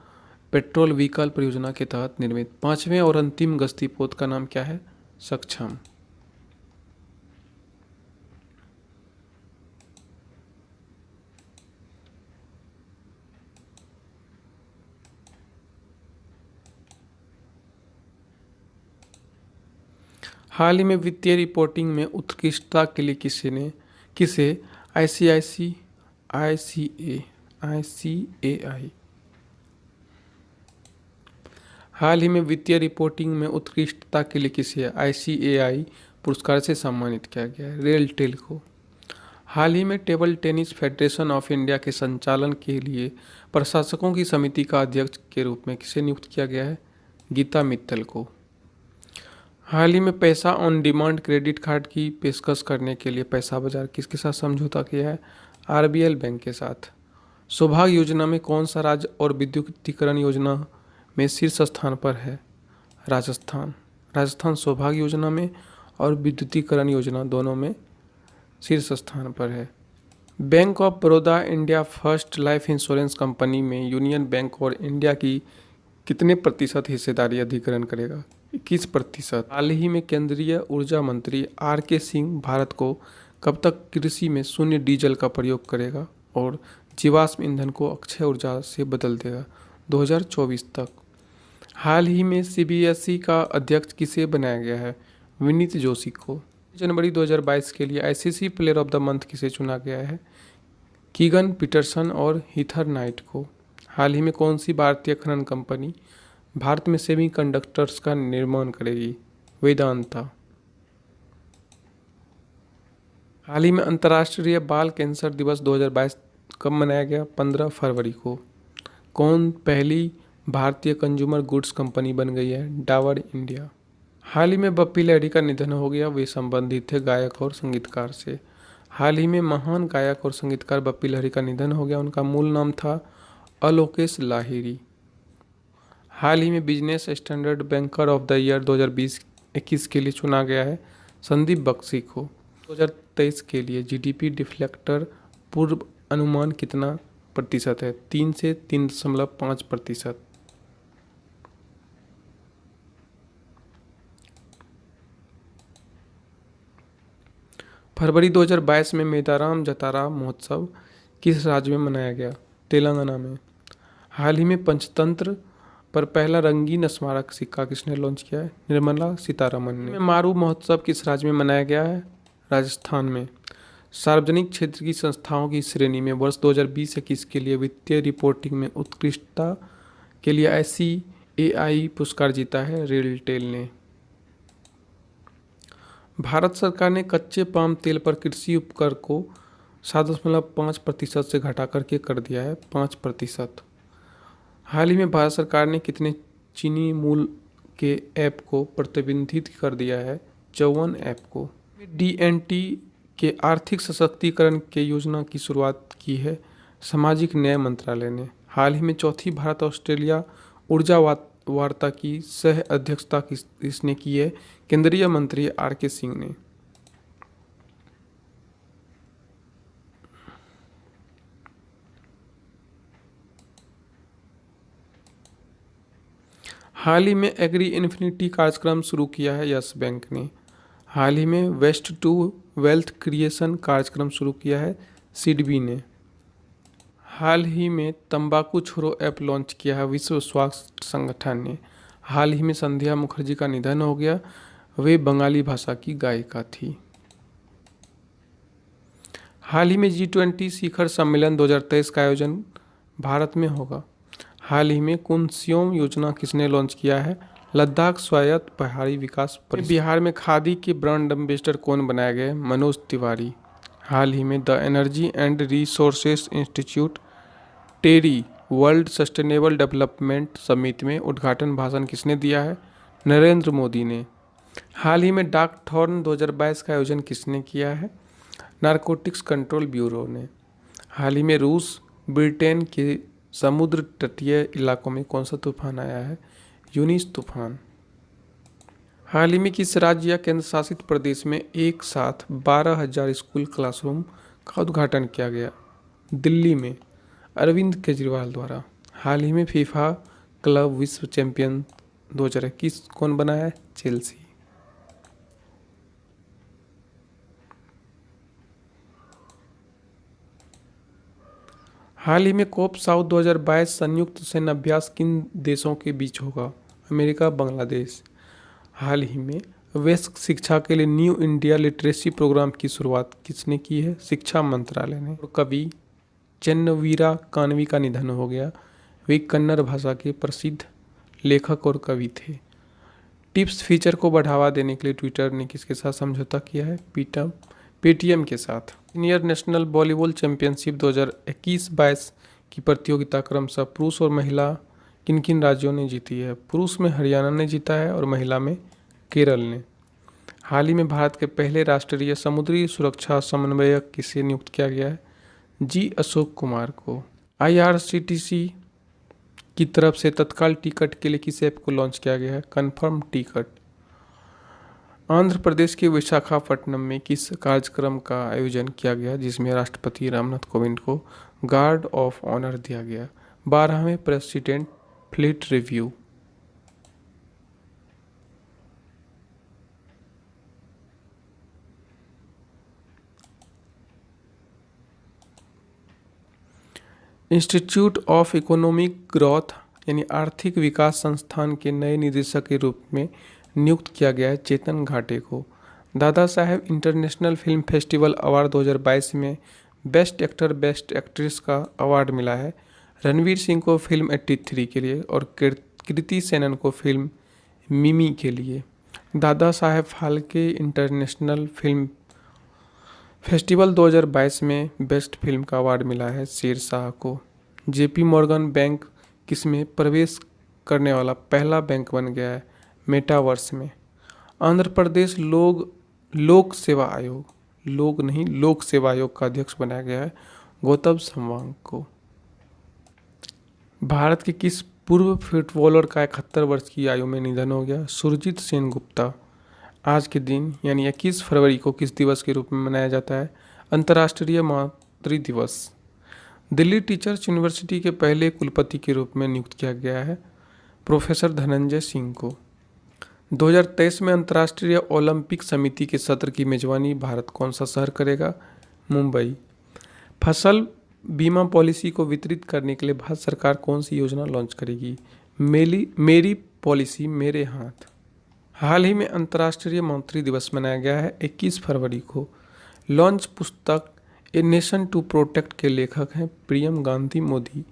patrol vehicle परियोजना के तहत निर्मित 5वें और अंतिम गश्ती पोत का नाम क्या है? सक्षम। हाल ही में वित्तीय रिपोर्टिंग में उत्कृष्टता के लिए किसे ICAI हाल ही में वित्तीय रिपोर्टिंग में उत्कृष्टता के लिए किसे ICAI पुरस्कार से सम्मानित किया गया है? रेलटेल को। हाल ही में table tennis federation of India के संचालन के लिए प्रशासकों की समिति का अध्यक्ष के रूप में किसे नियुक्त किया गया है? गीता मित्तल को। हाल ही में पैसा ऑन डिमांड क्रेडिट कार्ड की पेशकश करने के लिए पैसा बाजार किसके साथ समझौता किया है? RBL बैंक के साथ। सौभाग्य योजना में कौन सा राज्य और विद्युतीकरण योजना में शीर्ष स्थान पर है? राजस्थान सौभाग्य योजना में और विद्युतीकरण योजना दोनों में शीर्ष स्थान पर है। Bank of Baroda India first life insurance company में यूनियन बैंक और इंडिया की कितने प्रतिशत हिस्सेदारी अधिग्रहण करेगा? 21%। हाल ही में केंद्रीय ऊर्जा मंत्री आर के सिंह भारत को कब तक कृषि में शून्य डीजल का प्रयोग करेगा और जीवाश्म ईंधन को अक्षय ऊर्जा से बदल देगा? 2024 तक। हाल ही में सीबीएसई का अध्यक्ष किसे बनाया गया है? विनीत जोशी को। जनवरी 2022 के लिए ICC player of the month किसे चुना गया है? कीगन पीटरसन और हीथर नाइट को। हाल ही में कौन सी भारतीय खनन कंपनी भारत में सेमीकंडक्टर्स का निर्माण करेगी? वेदांता। हाल ही में अंतर्राष्ट्रीय बाल कैंसर दिवस 2022 कब मनाया गया? 15 फरवरी को। कौन पहली भारतीय कंज्यूमर गुड्स कंपनी बन गई है? डाबर इंडिया। हाल ही में बप्पी लहरी का निधन हो गया। वे संबंधित थे गायक और संगीतकार से। हाल ही में महान गायक और संगीतकार बप्पी लहरी का निधन हो गया। उनका मूल नाम था अलोकेश लाहिरी। हाल ही में business standard banker of the year 2020-21 के लिए चुना गया है संदीप बख्शी को। 2023 के लिए जीडीपी डिफ्लेक्टर पूर्व अनुमान कितना प्रतिशत है? 3 से 3.5%। फरवरी 2022 में मेदाराम जतारा महोत्सव किस राज्य में मनाया गया? तेलंगाना में। हाल ही में पंचतंत्र पर पहला रंगीन स्मारक सिक्का किसने लॉन्च किया है? निर्मला सीतारमण ने। मारू महोत्सव किस राज्य में मनाया गया है? राजस्थान में। सार्वजनिक क्षेत्र की संस्थाओं की श्रेणी में वर्ष 2020-21 के लिए वित्तीय रिपोर्टिंग में उत्कृष्टता के लिए ICAI पुरस्कार जीता है रेलटेल ने। भारत सरकार ने कच्चे पाम तेल पर कृषि उपकर को 7.5% से घटा करके कर दिया है 5%। हाल ही में भारत सरकार ने कितने चीनी मूल के ऐप को प्रतिबंधित कर दिया है? 54 ऐप को। DNT के आर्थिक सशक्तिकरण के योजना की शुरुआत की है सामाजिक न्याय मंत्रालय ने। हाल ही में चौथी भारत ऑस्ट्रेलिया ऊर्जा वार्ता की सह अध्यक्षता किसने की है? केंद्रीय मंत्री आर के सिंह ने। हाल ही में एग्री इन्फिनिटी कार्यक्रम शुरू किया है यस बैंक ने। हाल ही में वेस्ट टू वेल्थ क्रिएशन कार्यक्रम शुरू किया है सिडबी ने। हाल ही में तंबाकू छोड़ो ऐप लॉन्च किया है विश्व स्वास्थ्य संगठन ने। हाल ही में संध्या मुखर्जी का निधन हो गया। वे बंगाली भाषा की गायिका थी। हाल ही में G20 शिखर सम्मेलन 2023 का आयोजन भारत में होगा। हाल ही में कुनस्योम योजना किसने लॉन्च किया है? लद्दाख स्वायत्त पहाड़ी विकास परिषद। बिहार में खादी के ब्रांड एम्बेसडर कौन बनाए गए? मनोज तिवारी। हाल ही में the energy and resources institute TERI world sustainable development summit में उद्घाटन भाषण किसने दिया है? नरेंद्र मोदी ने। हाल ही में डाक थॉर्न 2022 का आयोजन किसने किया है? नारकोटिक्स कंट्रोल ब्यूरो ने। हाल ही में रूस ब्रिटेन के समुद्र तटीय इलाकों में कौन सा तूफान आया है? यूनिस तूफान। हाल ही में किस राज्य या केंद्र शासित प्रदेश में एक साथ 12,000 स्कूल क्लासरूम का उद्घाटन किया गया? दिल्ली में अरविंद केजरीवाल द्वारा। हाल ही में फीफा क्लब विश्व चैंपियन 2021 कौन बना है? चेल्सी। हाल ही में कोप साउथ 2022 संयुक्त सैन्य अभ्यास किन देशों के बीच होगा? अमेरिका, बांग्लादेश। हाल ही में वयस्क शिक्षा के लिए न्यू इंडिया लिटरेसी प्रोग्राम की शुरुआत किसने की है? शिक्षा मंत्रालय ने। और कवि चेन्नवीरा कानवी का निधन हो गया। वे कन्नड़ भाषा के प्रसिद्ध लेखक और कवि थे। टिप्स फीचर को बढ़ावा देने के लिए ट्विटर ने किसके साथ समझौता किया है? पेटीएम के साथ। सीनियर नेशनल वॉलीबॉल चैंपियनशिप 2021-22 की प्रतियोगिता क्रमशः पुरुष और महिला किन किन राज्यों ने जीती है? पुरुष में हरियाणा ने जीता है और महिला में केरल ने। हाल ही में भारत के पहले राष्ट्रीय समुद्री सुरक्षा समन्वयक किसे नियुक्त किया गया है? जी अशोक कुमार को। IRCTC की तरफ से तत्काल टिकट के लिए किस ऐप को लॉन्च किया गया है? Confirm ticket. आंध्र प्रदेश के विशाखापट्टनम में किस कार्यक्रम का आयोजन किया गया जिसमें राष्ट्रपति रामनाथ कोविंद को गार्ड ऑफ ऑनर दिया गया? 12वें president fleet review. Institute of economic growth यानी आर्थिक विकास संस्थान के नए निदेशक के रूप में नियुक्त किया गया है चेतन घाटे को। Dada Saheb international film festival award 2022 में बेस्ट एक्टर बेस्ट एक्ट्रेस का अवार्ड मिला है रणवीर सिंह को फिल्म 83 के लिए और कृति सेनन को फिल्म मिमी के लिए। Dada Saheb Phalke international film festival 2022 में बेस्ट फिल्म का अवार्ड मिला है शेरशाह को। जेपी मॉर्गन बैंक किसमें प्रवेश करने वाला पहला बैंक बन गया है मेटावर्स में। आंध्र प्रदेश लोक सेवा आयोग का अध्यक्ष बनाया गया है गौतम सवांग को। भारत के किस पूर्व फुटबॉलर का 71 वर्ष की आयु में निधन हो गया सुरजीत सेनगुप्ता। आज के दिन यानी 21 फरवरी को किस दिवस के रूप में मनाया जाता है अंतर्राष्ट्रीय मातृ दिवस। दिल्ली टीचर्स यूनिवर्सिटी के पहले कुलपति के रूप में नियुक्त किया गया है प्रोफेसर धनंजय सिंह को। 2023 में अंतर्राष्ट्रीय ओलंपिक समिति के सत्र की मेजबानी भारत कौन सा शहर करेगा मुंबई। फसल बीमा पॉलिसी को वितरित करने के लिए भारत सरकार कौन सी योजना लॉन्च करेगी मेरी पॉलिसी मेरे हाथ। हाल ही में अंतर्राष्ट्रीय मातृ दिवस मनाया गया है 21 फरवरी को। लॉन्च पुस्तक ए नेशन टू प्रोटेक्ट के लेखक हैं प्रियम गांधी मोदी।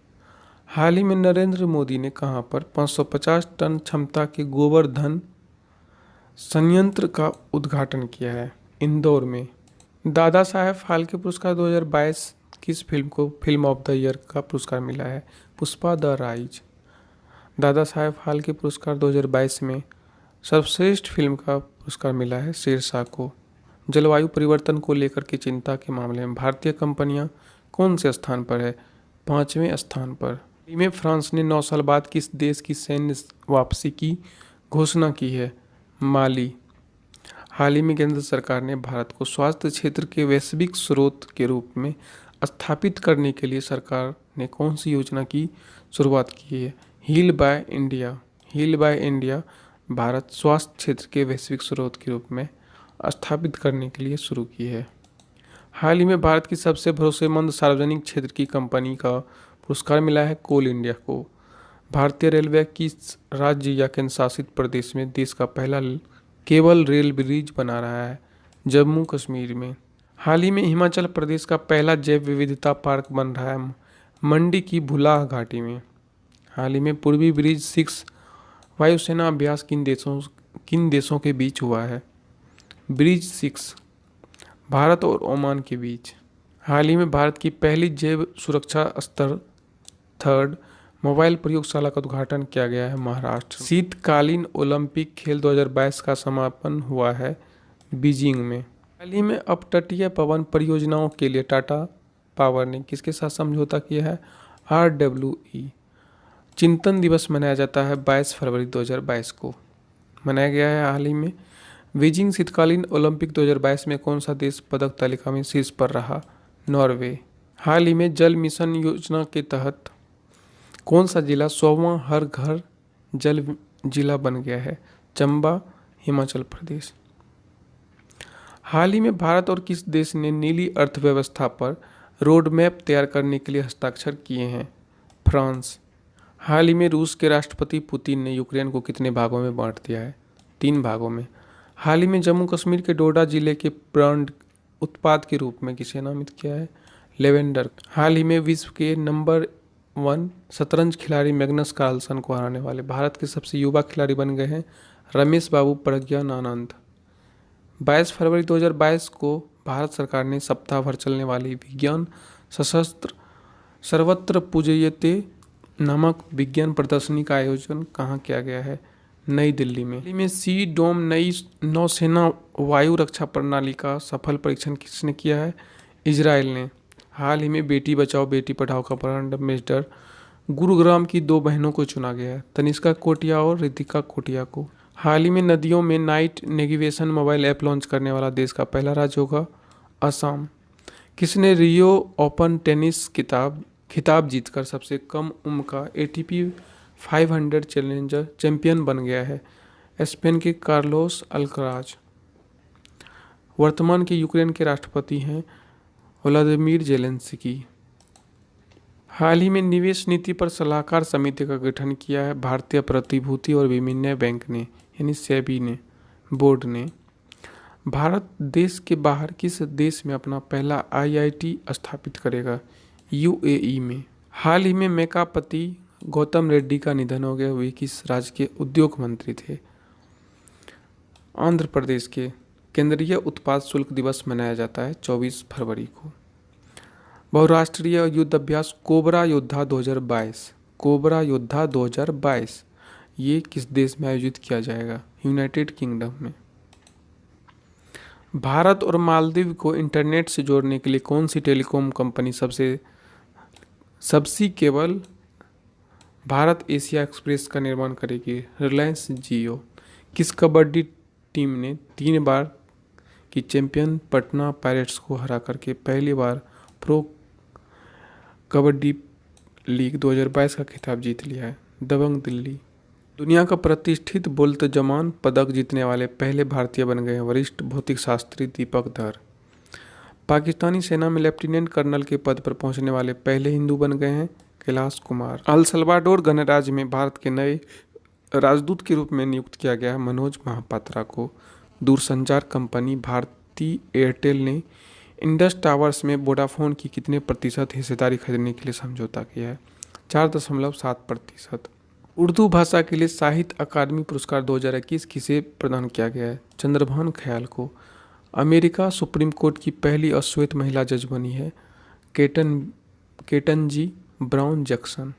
हाल ही में नरेंद्र मोदी ने कहां पर 550 टन क्षमता के गोवर्धन संयंत्र का उद्घाटन किया है इंदौर में। दादा साहेब फाल्के पुरस्कार 2022 किस फिल्म को फिल्म ऑफ द ईयर का पुरस्कार मिला है पुष्पा द राइज। दादा साहेब फाल्के पुरस्कार 2022 में सर्वश्रेष्ठ फिल्म का पुरस्कार मिला है शेरशाह को। जलवायु परिवर्तन को लेकर के चिंता के मामले में भारतीय कंपनियां कौन से स्थान पर है 5वें स्थान पर। में फ्रांस ने 9 साल बाद किस देश की सैन्य वापसी की घोषणा की है माली। हाल ही में केंद्र सरकार ने भारत को स्वास्थ्य क्षेत्र के वैश्विक स्रोत के रूप में स्थापित करने के लिए सरकार ने कौन सी योजना की शुरुआत की है हील बाय इंडिया भारत स्वास्थ्य क्षेत्र के वैश्विक स्रोत के रूप में स्थापित करने के लिए शुरू की है। हाल ही में भारत की सबसे भरोसेमंद सार्वजनिक क्षेत्र की कंपनी का पुरस्कार मिला है कोल इंडिया को। भारतीय रेलवे किस राज्य या केंद्र शासित प्रदेश में देश का पहला केबल रेल ब्रिज बना रहा है जम्मू कश्मीर में। हाल ही में हिमाचल प्रदेश का पहला जैव विविधता पार्क बन रहा है मंडी की भुलाह घाटी में। हाल ही में पूर्वी ब्रिज 6 वायुसेना अभ्यास किन देशों के बीच हुआ है ब्रिज 6 भारत और ओमान के बीच। हाल ही में भारत की पहली जैव सुरक्षा स्तर 3rd मोबाइल प्रयोगशाला का उद्घाटन किया गया है महाराष्ट्र। शीतकालीन ओलंपिक खेल 2022 का समापन हुआ है बीजिंग में। हाल ही में अपतटीय पवन परियोजनाओं के लिए टाटा पावर ने किसके साथ समझौता किया है RWE। चिंतन दिवस मनाया जाता है 22 फरवरी 2022 को मनाया गया है। हाल ही में बीजिंग शीतकालीन ओलंपिक 2022 में कौन सा देश पदक तालिका में शीर्ष पर रहा नॉर्वे। हाल ही में जल मिशन योजना के तहत कौन सा जिला 100वां हर घर जल जिला बन गया है चंबा हिमाचल प्रदेश। हाल ही में भारत और किस देश ने नीली अर्थव्यवस्था पर रोड मैप तैयार करने के लिए हस्ताक्षर किए हैं फ्रांस। हाल ही में रूस के राष्ट्रपति पुतिन ने यूक्रेन को कितने भागों में बांट दिया है 3 भागों में। हाल ही में जम्मू कश्मीर के डोडा जिले के ब्रांड उत्पाद के रूप में किसे नामित किया है लेवेंडर। हाल ही में विश्व के नंबर 1 शतरंज खिलाड़ी मैग्नस कार्लसन को हराने वाले भारत के सबसे युवा खिलाड़ी बन गए हैं रमेश बाबू प्रज्ञानानंद। 22 फरवरी 2022 को भारत सरकार ने सप्ताह भर चलने वाली विज्ञान सशस्त्र सर्वत्र पूजयते नामक विज्ञान प्रदर्शनी का आयोजन कहाँ किया गया है नई दिल्ली में। दिल्ली में सी डोम नई नौसेना वायु रक्षा प्रणाली का सफल परीक्षण किसने किया है इजराइल ने। हाल ही में बेटी बचाओ बेटी पढ़ाओ का प्रारंभ एम्बेसडर गुरुग्राम की 2 बहनों को चुना गया है तनिष्का कोटिया और रितिका कोटिया को। हाल ही में नदियों में night navigation mobile app launch करने वाला देश का पहला राज्य होगा असम। किसने रियो ओपन टेनिस खिताब जीतकर सबसे कम उम्र का ATP 500 चैलेंजर चैंपियन बन गया है? स्पेन के कार्लोस अल्कराज। वर्तमान के यूक्रेन के राष्ट्रपति हैं व्लादिमीर जेलेंस्की। हाल ही में निवेश नीति पर सलाहकार समिति का गठन किया है भारतीय प्रतिभूति और विनिमय बैंक ने, यानी सेबी ने, बोर्ड ने। भारत देश के बाहर किस देश में अपना पहला आईआईटी स्थापित करेगा? यूएई में। हाल ही में मेकापति गौतम रेड्डी का निधन हो गया। वे किस राज्य के उद्योग मंत्री थे? आंध्र प्रदेश के। केंद्रीय उत्पाद शुल्क दिवस मनाया जाता है 24 फरवरी को। बहुराष्ट्रीय युद्ध अभ्यास कोबरा योद्धा 2022। कोबरा योद्धा 2022 ये किस देश में आयोजित किया जाएगा? यूनाइटेड किंगडम में। भारत और मालदीव को इंटरनेट से जोड़ने के लिए कौन सी टेलीकॉम कंपनी सबसी केबल भारत एशिया एक्सप्रेस का निर्माण करेगी? रिलायंस जियो। किस कबड्डी टीम ने 3 बार की चैंपियन पटना पायरेट्स को हरा करके पहली बार प्रो कबड्डी लीग 2022 का खिताब जीत लिया है? दबंग दिल्ली। दुनिया का प्रतिष्ठित बुल्तजमान पदक जीतने वाले पहले भारतीय बन गए वरिष्ठ भौतिक शास्त्री दीपक धर। पाकिस्तानी सेना में लेफ्टिनेंट कर्नल के पद पर पहुंचने वाले पहले हिंदू बन गए हैं कैलाश कुमार। अल सल्वाडोर गणराज्य में भारत के नए राजदूत के रूप में नियुक्त किया गया मनोज महापात्रा को। दूरसंचार कंपनी भारती एयरटेल ने इंडस टावर्स में वोडाफोन की कितने प्रतिशत हिस्सेदारी खरीदने के लिए समझौता किया है? 4.7%। उर्दू भाषा के लिए साहित्य अकादमी पुरस्कार 2021 किसे प्रदान किया गया है? चंद्रभान ख्याल को। अमेरिका सुप्रीम कोर्ट की पहली अश्वेत महिला जज बनी है केटनजी ब्राउन जैक्सन।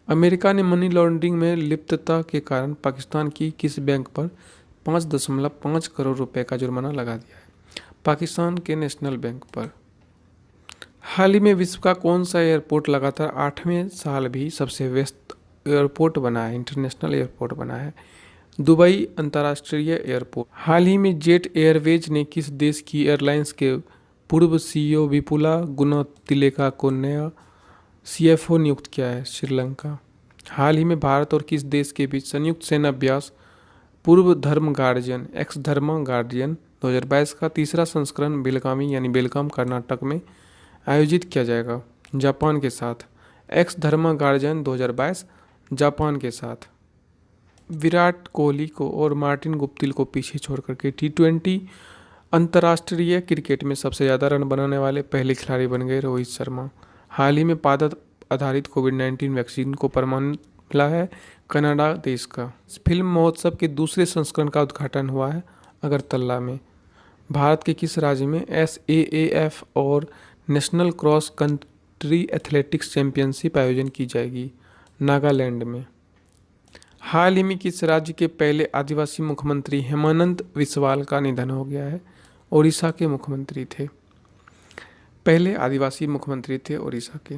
अमेरिका ने मनी लॉन्ड्रिंग में लिप्तता के कारण पाकिस्तान की किस बैंक पर 5.5 करोड़ रुपए का जुर्माना लगा दिया है? पाकिस्तान के नेशनल बैंक पर। हाल ही में विश्व का कौन सा एयरपोर्ट लगातार 8वें साल भी सबसे व्यस्त एयरपोर्ट बना है, इंटरनेशनल एयरपोर्ट बना है? दुबई अंतर्राष्ट्रीय एयरपोर्ट। हाल ही में जेट एयरवेज ने किस देश की एयरलाइंस के पूर्व सीईओ विपुला गुणतिलेका को नया सीएफओ नियुक्त किया है? श्रीलंका। हाल ही में भारत और किस देश के बीच संयुक्त सेना अभ्यास पूर्व धर्म गार्जियन एक्स धर्मा गार्जियन 2022 का तीसरा संस्करण बेलगामी यानी बेलगाम कर्नाटक में आयोजित किया जाएगा? जापान के साथ। एक्स धर्मा गार्जियन 2022 जापान के साथ। विराट कोहली को और मार्टिन गुप्तिल को पीछे छोड़ करके T20 अंतर्राष्ट्रीय क्रिकेट में सबसे ज़्यादा रन बनाने वाले पहले खिलाड़ी बन गए रोहित शर्मा। हाल ही में पादप आधारित कोविड-19 वैक्सीन को प्रमाण मिला है कनाडा देश का। फिल्म महोत्सव के दूसरे संस्करण का उद्घाटन हुआ है अगरतला में। भारत के किस राज्य में SAAF और national cross country athletics championship आयोजन की जाएगी? नागालैंड में। हाल ही में किस राज्य के पहले आदिवासी मुख्यमंत्री हेमानंद बिस्वाल का निधन हो गया है? ओडिशा के मुख्यमंत्री थे, पहले आदिवासी मुख्यमंत्री थे ओडिशा के।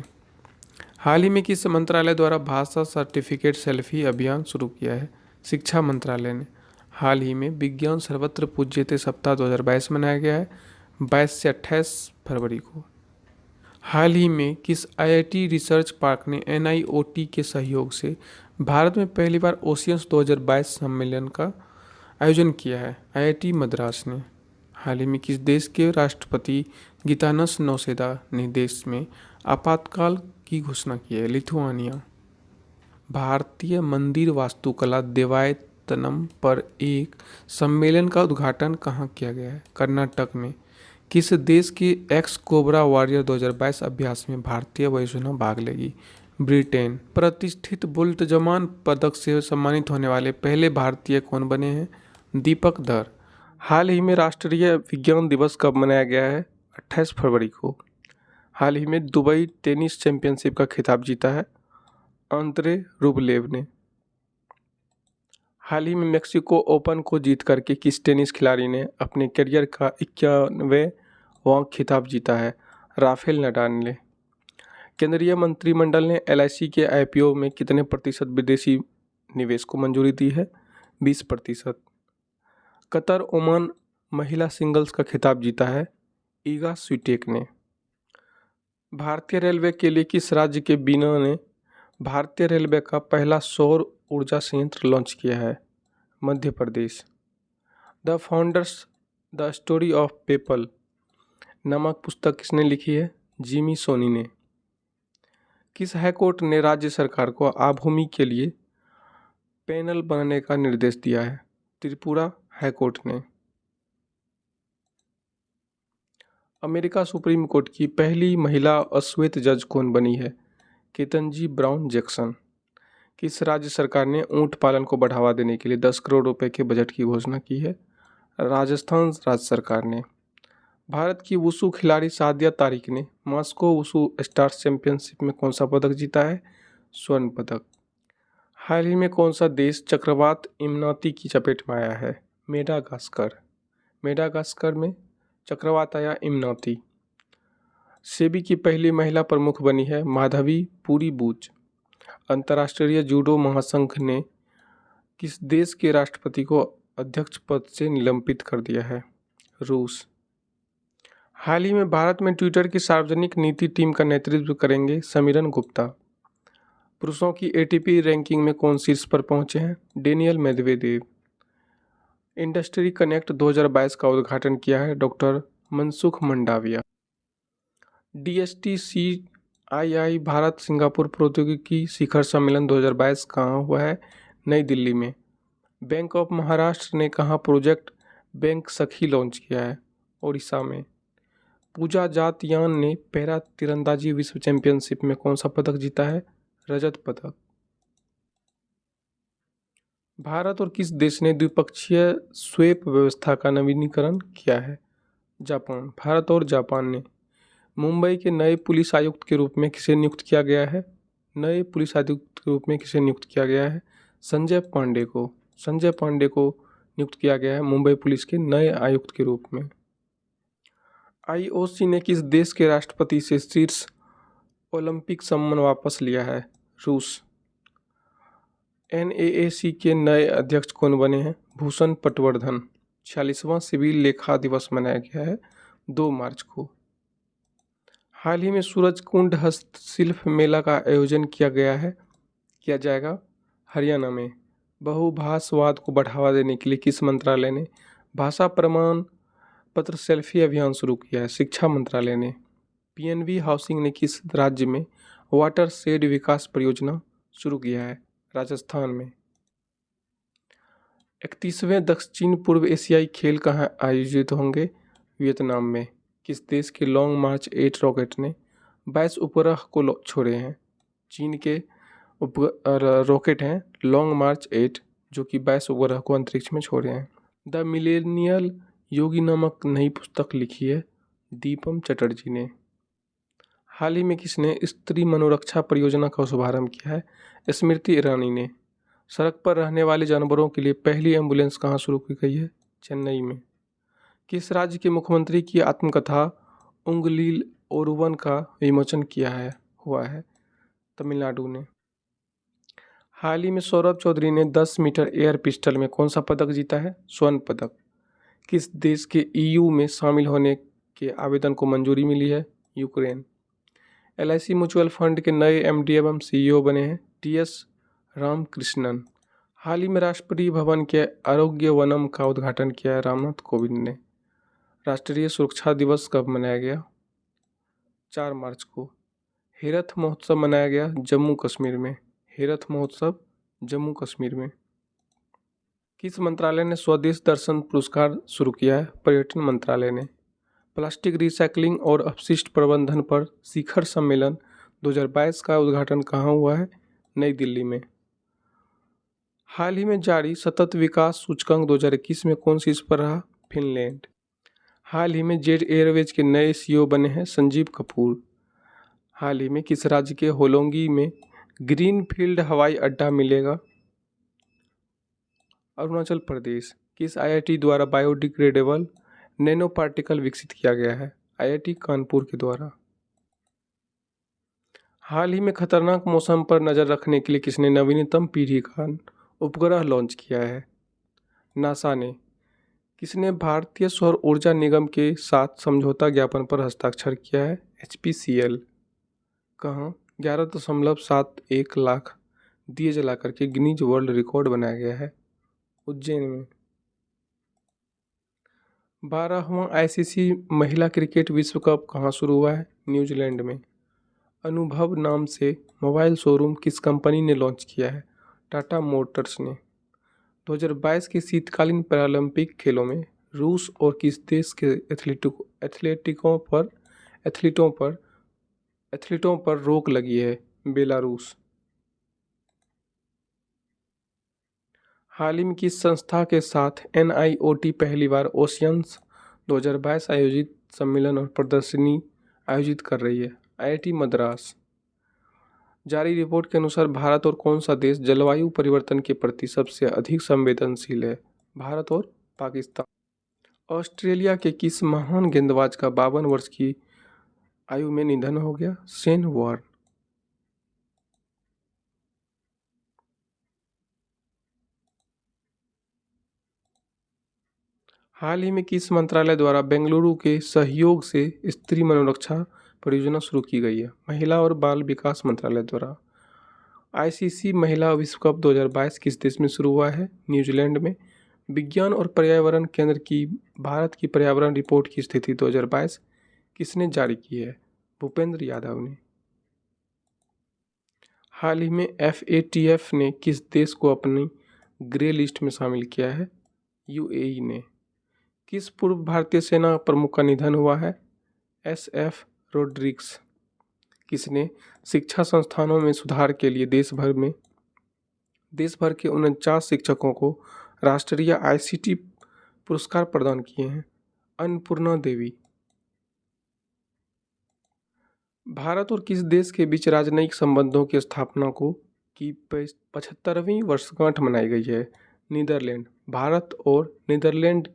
हाल ही में किस मंत्रालय द्वारा भाषा सर्टिफिकेट सेल्फी अभियान शुरू किया है? शिक्षा मंत्रालय ने। हाल ही में विज्ञान सर्वत्र पूज्यते सप्ताह 2022 मनाया गया है 22 से 28 फरवरी को। हाल ही में किस आईआईटी रिसर्च पार्क ने NIOT के सहयोग से भारत में पहली बार ओशियंस 2022 सम्मेलन का आयोजन किया है? IIT मद्रास ने। हाल ही में किस देश के राष्ट्रपति गीतानस नौसेदा ने देश में आपातकाल की घोषणा की है? लिथुआनिया। भारतीय मंदिर वास्तुकला देवायतनम पर एक सम्मेलन का उद्घाटन कहाँ किया गया है? कर्नाटक में। किस देश के एक्स कोबरा वॉरियर 2022 अभ्यास में भारतीय वायुसेना भाग लेगी? ब्रिटेन। प्रतिष्ठित बुल्तजमान पदक से सम्मानित होने वाले पहले भारतीय कौन बने हैं? दीपक धर। हाल ही में राष्ट्रीय विज्ञान दिवस कब मनाया गया है? 28 फरवरी को। हाल ही में दुबई टेनिस चैंपियनशिप का खिताब जीता है आंद्रे रूबलेव ने। हाल ही में मेक्सिको ओपन को जीत करके किस टेनिस खिलाड़ी ने अपने करियर का 91वां खिताब जीता है? राफेल नडाल ने। केंद्रीय मंत्रिमंडल ने LIC के IPO में कितने प्रतिशत विदेशी निवेश को मंजूरी दी है? 20%। कतर ओमान महिला सिंगल्स का खिताब जीता है ईगा स्वीटेक ने। भारतीय रेलवे के लिए किस राज्य के बीना ने भारतीय रेलवे का पहला सौर ऊर्जा संयंत्र लॉन्च किया है? Madhya Pradesh. The founders the story of PayPal नामक पुस्तक किसने लिखी है? जिमी सोनी ने। किस हाईकोर्ट ने राज्य सरकार को आभूमि के लिए पैनल बनाने का निर्देश दिया है? त्रिपुरा हाईकोर्ट ने। अमेरिका सुप्रीम कोर्ट की पहली महिला अश्वेत जज कौन बनी है? Ketanji brown Jackson. किस राज्य सरकार ने ऊंट पालन को बढ़ावा देने के लिए 10 करोड़ रुपए के बजट की घोषणा की है? राजस्थान राज्य सरकार ने। भारत की वुशु खिलाड़ी सादिया तारिक ने मॉस्को वुशु स्टार्स चैंपियनशिप में कौन सा पदक जीता है? स्वर्ण पदक। हाल ही में कौन सा देश चक्रवात इमनाती की चपेट में आया है? मेडागास्कर। मेडागास्कर में चक्रवात आया इमनाती। सेबी की पहली महिला प्रमुख बनी है माधवी पुरी बूच। अंतर्राष्ट्रीय जूडो महासंघ ने किस देश के राष्ट्रपति को अध्यक्ष पद से निलंबित कर दिया है? रूस। हाल ही में भारत में ट्विटर की सार्वजनिक नीति टीम का नेतृत्व करेंगे समीरन गुप्ता। पुरुषों की एटीपी रैंकिंग में कौन शीर्ष पर पहुंचे हैं? Daniel Medvedev. इंडस्ट्री कनेक्ट 2022 का उद्घाटन किया है doctor Mansukh Mandaviya. DSTCII Bharat Singapore प्रौद्योगिकी शिखर सम्मेलन 2022 कहाँ हुआ है? नई दिल्ली में। बैंक ऑफ महाराष्ट्र ने कहाँ प्रोजेक्ट बैंक सखी लॉन्च किया है? ओडिशा में। पूजा जातयान ने पैरा तीरंदाजी विश्व चैंपियनशिप में कौन सा पदक जीता है? रजत पदक। भारत और किस देश ने द्विपक्षीय स्वेप व्यवस्था का नवीनीकरण किया है? जापान। भारत और जापान ने। मुंबई के नए पुलिस आयुक्त के रूप में किसे नियुक्त किया गया है? नए पुलिस आयुक्त के रूप में किसे नियुक्त किया गया है? संजय पांडे को। संजय पांडे को नियुक्त किया गया है मुंबई पुलिस के नए आयुक्त के रूप में। IOC ने किस देश के राष्ट्रपति से शीर्ष ओलंपिक सम्मान वापस लिया है? रूस। NAAC के नए अध्यक्ष कौन बने हैं? भूषण पटवर्धन। 46वां सिविल लेखा दिवस मनाया गया है 2 मार्च को। हाल ही में सूरजकुंड हस्तशिल्प मेला का आयोजन किया जाएगा हरियाणा में। बहुभाषावाद को बढ़ावा देने के लिए किस मंत्रालय ने भाषा प्रमाण पत्र सेल्फी अभियान शुरू किया है? शिक्षा मंत्रालय ने। PNB हाउसिंग ने किस राज्य में वाटर शेड विकास परियोजना शुरू किया है? राजस्थान में। 31वें दक्षिण पूर्व एशियाई खेल कहाँ आयोजित होंगे? वियतनाम में। किस देश के लॉन्ग मार्च 8 रॉकेट ने 22 उपग्रह को छोड़े हैं? चीन के रॉकेट हैं लॉन्ग मार्च 8 जो कि 22 उपग्रह को अंतरिक्ष में छोड़े हैं। द मिलेनियल योगी नामक नई पुस्तक लिखी है दीपम चटर्जी ने। हाल ही में किसने स्त्री मनोरक्षा परियोजना का शुभारंभ किया है? स्मृति ईरानी ने। सड़क पर रहने वाले जानवरों के लिए पहली एम्बुलेंस कहाँ शुरू की गई है? चेन्नई में। किस राज्य के मुख्यमंत्री की आत्मकथा उंगलील ओरुवन का विमोचन हुआ है? तमिलनाडु ने। हाल ही में सौरभ चौधरी ने 10 मीटर एयर पिस्टल में कौन सा पदक जीता है? स्वर्ण पदक। किस देश के EU में शामिल होने के आवेदन को मंजूरी मिली है? यूक्रेन। LIC म्यूचुअल फंड के नए MD एवं CEO बने हैं TS रामकृष्णन। हाल ही में राष्ट्रपति भवन के आरोग्य वनम का उद्घाटन किया है रामनाथ कोविंद ने। राष्ट्रीय सुरक्षा दिवस कब मनाया गया? 4 मार्च को। हेरथ महोत्सव मनाया गया जम्मू कश्मीर में। हेरथ महोत्सव जम्मू कश्मीर में। किस मंत्रालय ने स्वदेश दर्शन पुरस्कार शुरू किया है? पर्यटन मंत्रालय ने। प्लास्टिक रिसाइकलिंग और अपशिष्ट प्रबंधन पर शिखर सम्मेलन 2022 का उद्घाटन कहाँ हुआ है? नई दिल्ली में। हाल ही में जारी सतत विकास सूचकांक 2021 में कौन शीर्ष पर रहा? फिनलैंड। हाल ही में जेट एयरवेज के नए CEO बने हैं संजीव कपूर। हाल ही में किस राज्य के होलोंगी में ग्रीनफील्ड हवाई अड्डा मिलेगा? अरुणाचल प्रदेश। किस IIT द्वारा बायोडिग्रेडेबल नैनो पार्टिकल विकसित किया गया है? IIT कानपुर के द्वारा। हाल ही में खतरनाक मौसम पर नज़र रखने के लिए किसने नवीनतम पीढ़ी का उपग्रह लॉन्च किया है? नासा ने। किसने भारतीय सौर ऊर्जा निगम के साथ समझौता ज्ञापन पर हस्ताक्षर किया है? HPCL। कहाँ? 11.71 लाख दिए जला करके गिनीज वर्ल्ड रिकॉर्ड बनाया गया है उज्जैन में। 12वां आईसीसी महिला क्रिकेट विश्व कप कहाँ शुरू हुआ है? न्यूजीलैंड में। अनुभव नाम से मोबाइल शोरूम किस कंपनी ने लॉन्च किया है? टाटा मोटर्स ने। 2022 के शीतकालीन पैरालंपिक खेलों में रूस और किस देश के एथलीटों पर रोक लगी है? बेलारूस। हाल ही में किस संस्था के साथ NIOT पहली बार ओशियंस 2022 आयोजित सम्मेलन और प्रदर्शनी आयोजित कर रही है? IIT मद्रास। जारी रिपोर्ट के अनुसार भारत और कौन सा देश जलवायु परिवर्तन के प्रति सबसे अधिक संवेदनशील है? भारत और पाकिस्तान। ऑस्ट्रेलिया के किस महान गेंदबाज का 52 वर्ष की आयु में निधन हो गया? Shane Warne. हाल ही में किस मंत्रालय द्वारा बेंगलुरु के सहयोग से स्त्री मनोरक्षा परियोजना शुरू की गई है? महिला और बाल विकास मंत्रालय द्वारा। आईसीसी महिला विश्व कप 2022 किस देश में शुरू हुआ है? न्यूजीलैंड में। विज्ञान और पर्यावरण केंद्र की भारत की पर्यावरण रिपोर्ट की स्थिति 2022 किसने जारी की है? भूपेंद्र यादव ने। हाल ही में FATF ने किस देश को अपनी ग्रे लिस्ट में शामिल किया है? UAE ने। किस पूर्व भारतीय सेना प्रमुख का निधन हुआ है? SF रोड्रिग्स। किसने शिक्षा संस्थानों में सुधार के लिए देश भर के 49 शिक्षकों को राष्ट्रीय ICT पुरस्कार प्रदान किए हैं? अन्नपूर्णा देवी। भारत और किस देश के बीच राजनयिक संबंधों की स्थापना की 75वीं वर्षगांठ मनाई गई है? नीदरलैंड। भारत और नीदरलैंड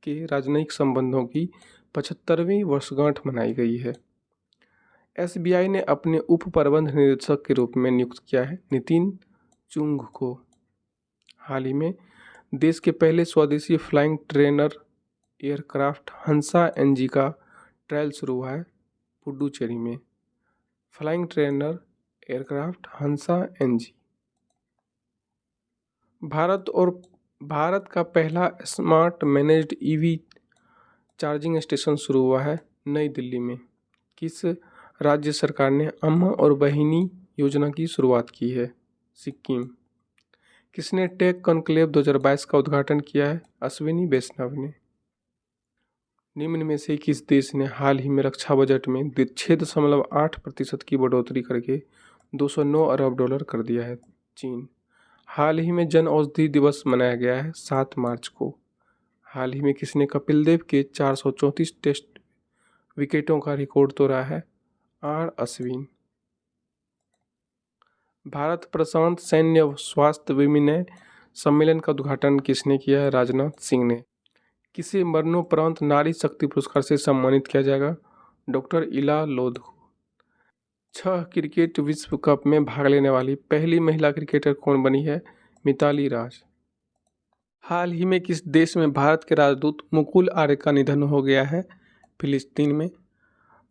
के राजनयिक संबंधों की 75वीं वर्षगांठ मनाई गई है। SBI ने अपने उप प्रबंध निदेशक के रूप में नियुक्त किया है नितिन चुंग को। हाल ही में देश के पहले स्वदेशी फ्लाइंग ट्रेनर एयरक्राफ्ट हंसा NG का ट्रायल शुरू हुआ है पुडुचेरी में। फ्लाइंग ट्रेनर एयरक्राफ्ट हंसा NG। भारत का पहला smart managed EV charging station शुरू हुआ है नई दिल्ली में। किस राज्य सरकार ने अम्मा और बहिनी योजना की शुरुआत की है? सिक्किम। किसने टेक कॉन्क्लेव 2022 का उद्घाटन किया है? अश्विनी वैष्णव ने। निम्न में से किस देश ने हाल ही में रक्षा बजट में 6.8% की बढ़ोतरी करके $209 अरब कर दिया है? चीन। हाल ही में जन औषधि दिवस मनाया गया है 7 मार्च को। हाल ही में किसने कपिल देव के 434 टेस्ट विकेटों का रिकॉर्ड तोड़ा है? R अश्विन। भारत प्रशांत सैन्य स्वास्थ्य विनिमय सम्मेलन का उद्घाटन किसने किया है? राजनाथ सिंह ने। किसे मरणोपरांत नारी शक्ति पुरस्कार से सम्मानित किया जाएगा? डॉक्टर इला लोध को। 6 क्रिकेट विश्व कप में भाग लेने वाली पहली महिला क्रिकेटर कौन बनी है? मिताली राज। हाल ही में किस देश में भारत के राजदूत मुकुल आर्य का निधन हो गया है? फिलिस्तीन में।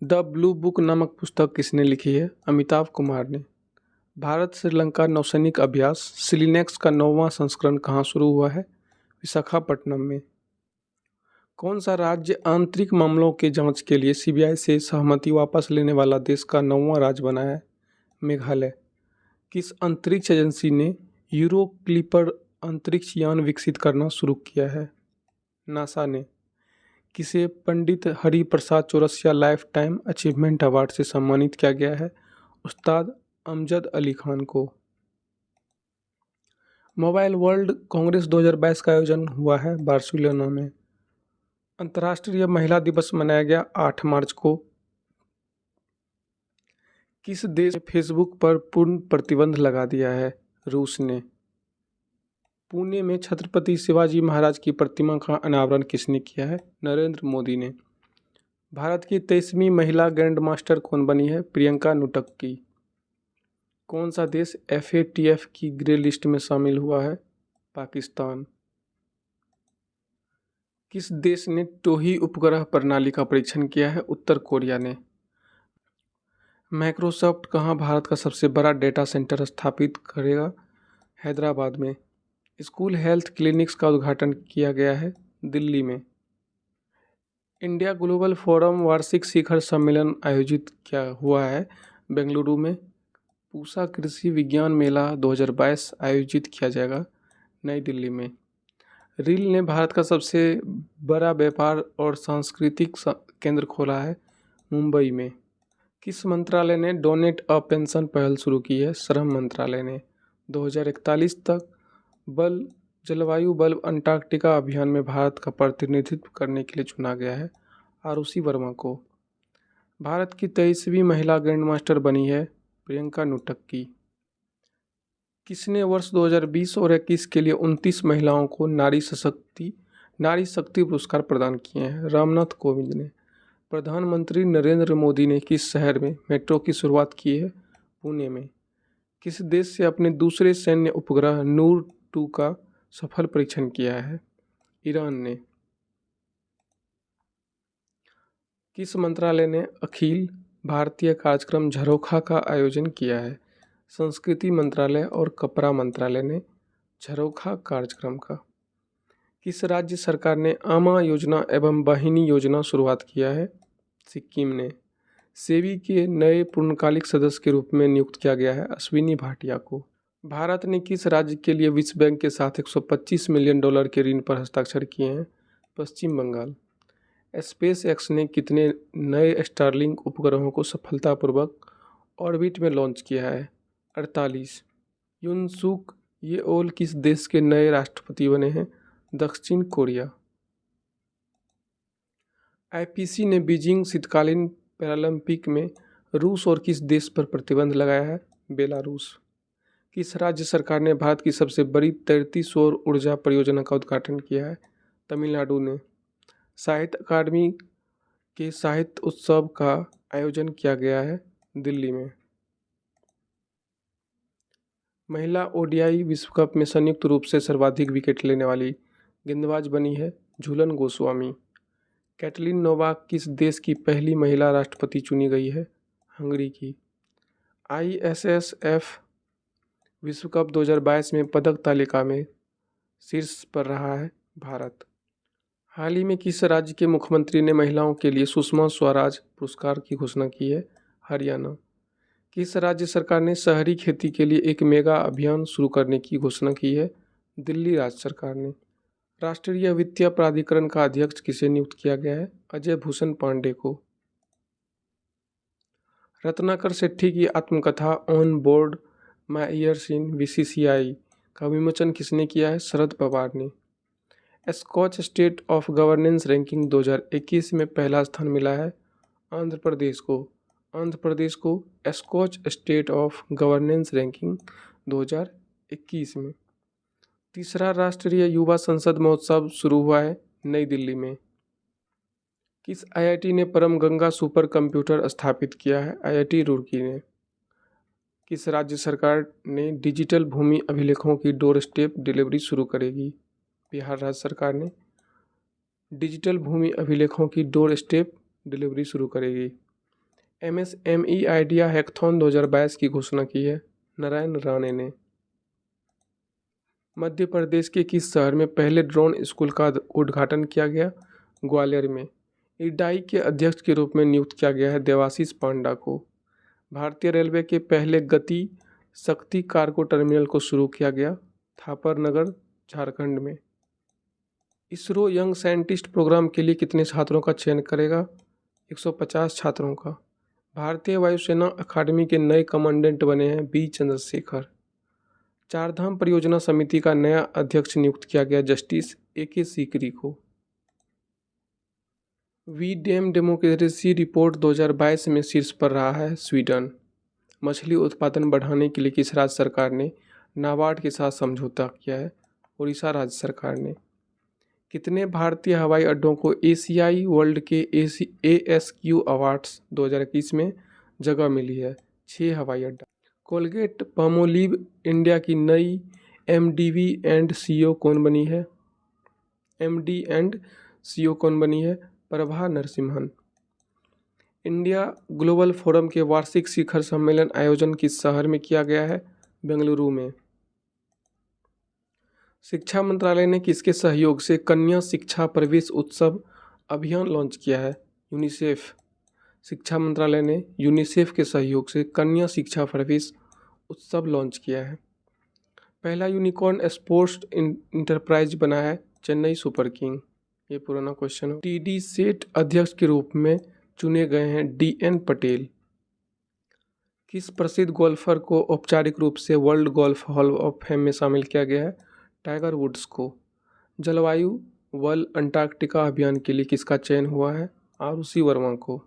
द ब्लू बुक नामक पुस्तक किसने लिखी है? अमिताभ कुमार ने। भारत श्रीलंका नौसैनिक अभ्यास सिलिनेक्स का 9वां संस्करण कहाँ शुरू हुआ है? विशाखापट्टनम में। कौन सा राज्य आंतरिक मामलों के जांच के लिए CBI से सहमति वापस लेने वाला देश का 9वां राज्य बना है? मेघालय। किस अंतरिक्ष एजेंसी ने यूरो क्लिपर अंतरिक्ष यान विकसित करना शुरू किया है? नासा ने। किसे Pandit Hariprasad Chaurasia lifetime achievement award से सम्मानित किया गया है? उस्ताद अमजद अली खान को। मोबाइल वर्ल्ड कांग्रेस 2022 का आयोजन हुआ है बार्सिलोना में। अंतर्राष्ट्रीय महिला दिवस मनाया गया 8 मार्च को। किस देश ने फेसबुक पर पूर्ण प्रतिबंध लगा दिया है? रूस ने। पुणे में छत्रपति शिवाजी महाराज की प्रतिमा का अनावरण किसने किया है? नरेंद्र मोदी ने। भारत की 23वीं महिला ग्रैंड मास्टर कौन बनी है? प्रियंका नुटक्की। कौन सा देश FATF की ग्रे लिस्ट में शामिल हुआ है? पाकिस्तान। किस देश ने टोही उपग्रह प्रणाली का परीक्षण किया है? उत्तर कोरिया ने। माइक्रोसॉफ्ट कहाँ भारत का सबसे बड़ा डेटा सेंटर स्थापित करेगा? हैदराबाद में। स्कूल हेल्थ क्लिनिक्स का उद्घाटन किया गया है दिल्ली में। इंडिया ग्लोबल फोरम वार्षिक शिखर सम्मेलन आयोजित किया हुआ है बेंगलुरु में। पूसा कृषि विज्ञान मेला 2022 आयोजित किया जाएगा नई दिल्ली में। रील ने भारत का सबसे बड़ा व्यापार और सांस्कृतिक केंद्र खोला है मुंबई में। किस मंत्रालय ने डोनेट अ पेंशन पहल शुरू की है? श्रम मंत्रालय ने। 2041 तक जलवायु बल्ब अंटार्कटिका अभियान में भारत का प्रतिनिधित्व करने के लिए चुना गया है आरुषि वर्मा को। भारत की 23वीं महिला ग्रैंड मास्टर बनी है प्रियंका नुटक्की। किसने वर्ष 2020 और 21 के लिए 29 महिलाओं को नारी शक्ति पुरस्कार प्रदान किए हैं? रामनाथ कोविंद ने। प्रधानमंत्री नरेंद्र मोदी ने किस शहर में मेट्रो की शुरुआत की है? पुणे में। किस देश से अपने दूसरे सैन्य उपग्रह नूर 2 का सफल परीक्षण किया है? ईरान ने। किस मंत्रालय ने अखिल भारतीय कार्यक्रम झरोखा का आयोजन किया है? संस्कृति मंत्रालय और कपड़ा मंत्रालय ने झरोखा कार्यक्रम का। किस राज्य सरकार ने आमा योजना एवं वाहिनी योजना शुरुआत किया है? सिक्किम ने। सेबी के नए पूर्णकालिक सदस्य के रूप में नियुक्त किया गया है अश्विनी भाटिया को। भारत ने किस राज्य के लिए विश्व बैंक के साथ $125 मिलियन के ऋण पर हस्ताक्षर किए हैं? पश्चिम बंगाल। स्पेस एक्स ने कितने नए स्टारलिंक उपग्रहों को सफलतापूर्वक ऑर्बिट में लॉन्च किया है? 48। युन सुक येओल किस देश के नए राष्ट्रपति बने हैं? दक्षिण कोरिया। आईपीसी ने बीजिंग शीतकालीन पैरालंपिक में रूस और किस देश पर प्रतिबंध लगाया है? बेलारूस। किस राज्य सरकार ने भारत की सबसे बड़ी तैरती सौर ऊर्जा परियोजना का उद्घाटन किया है? तमिलनाडु ने। साहित्य अकादमी के साहित्य उत्सव का आयोजन किया गया है दिल्ली में। महिला ओडीआई विश्व कप में संयुक्त रूप से सर्वाधिक विकेट लेने वाली गेंदबाज बनी है झूलन गोस्वामी। कैटलिन नोवाक किस देश की पहली महिला राष्ट्रपति चुनी गई है? हंगरी की। आईएसएसएफ विश्व कप 2022 में पदक तालिका में शीर्ष पर रहा है भारत। हाल ही में किस राज्य के मुख्यमंत्री ने महिलाओं के लिए सुषमा स्वराज पुरस्कार की घोषणा की है? हरियाणा। किस राज्य सरकार ने शहरी खेती के लिए एक मेगा अभियान शुरू करने की घोषणा की है? दिल्ली राज्य सरकार ने। राष्ट्रीय वित्तीय प्राधिकरण का अध्यक्ष किसे नियुक्त किया गया है? अजय भूषण पांडे को। रत्नाकर सेठी की आत्मकथा on board my years in BCCI का विमोचन किसने किया है? शरद पवार ने। Skoch state of governance ranking 2021 में पहला स्थान मिला है आंध्र प्रदेश को। आंध्र प्रदेश को Skoch state of governance ranking 2021 में। तीसरा राष्ट्रीय युवा संसद महोत्सव शुरू हुआ है नई दिल्ली में। किस आईआईटी ने परम गंगा सुपर कंप्यूटर स्थापित किया है? आईआईटी रुड़की ने। किस राज्य सरकार ने डिजिटल भूमि अभिलेखों की डोर स्टेप डिलीवरी शुरू करेगी? बिहार राज्य सरकार ने डिजिटल भूमि अभिलेखों की डोर स्टेप डिलीवरी शुरू करेगी। एमएसएमई आइडिया हैकथॉन 2022 की घोषणा की है नारायण राणे ने। मध्य प्रदेश के किस शहर में पहले ड्रोन स्कूल का उद्घाटन किया गया? ग्वालियर में। इडाई के अध्यक्ष के रूप में नियुक्त किया गया है देवाशीष पांडा को। भारतीय रेलवे के पहले गति शक्ति कार्गो टर्मिनल को शुरू किया गया थापर नगर झारखंड में। इसरो यंग साइंटिस्ट प्रोग्राम के लिए कितने छात्रों का चयन करेगा? 150 छात्रों का। भारतीय वायुसेना अकादमी के नए कमांडेंट बने हैं बी चंद्रशेखर। चारधाम परियोजना समिति का नया अध्यक्ष नियुक्त किया गया जस्टिस AK सीकरी को। वी डैम डेमोक्रेसी रिपोर्ट 2022 में शीर्ष पर रहा है स्वीडन। मछली उत्पादन बढ़ाने के लिए किस राज्य सरकार ने नाबार्ड के साथ समझौता किया है? उड़ीसा राज्य सरकार ने। कितने भारतीय हवाई अड्डों को एशियाई वर्ल्ड के ASQ अवार्ड्स 2021 में जगह मिली है? 6 हवाई अड्डा। कोलगेट पामोलिव इंडिया की नई MD एंड CEO कौन बनी है? MD एंड CEO कौन बनी है? Prabha Narasimhan. India global forum के वार्षिक शिखर सम्मेलन आयोजन किस शहर में किया गया है? बेंगलुरु में। शिक्षा मंत्रालय ने किसके सहयोग से कन्या शिक्षा प्रवेश उत्सव अभियान लॉन्च किया है? यूनिसेफ। शिक्षा मंत्रालय ने यूनिसेफ के सहयोग से कन्या शिक्षा प्रवेश उत्सव लॉन्च किया है। पहला यूनिकॉर्न स्पोर्ट्स इंटरप्राइज बना है चेन्नई सुपर किंग। ये पुराना क्वेश्चन है। टीडी सेट अध्यक्ष के रूप में चुने गए हैं DN पटेल। किस प्रसिद्ध गोल्फर को औपचारिक रूप से world golf hall of fame में शामिल किया गया है? टाइगर वुड्स को। जलवायु वल अंटार्कटिका अभियान के लिए किसका चयन हुआ है? आरुषि वर्मा को।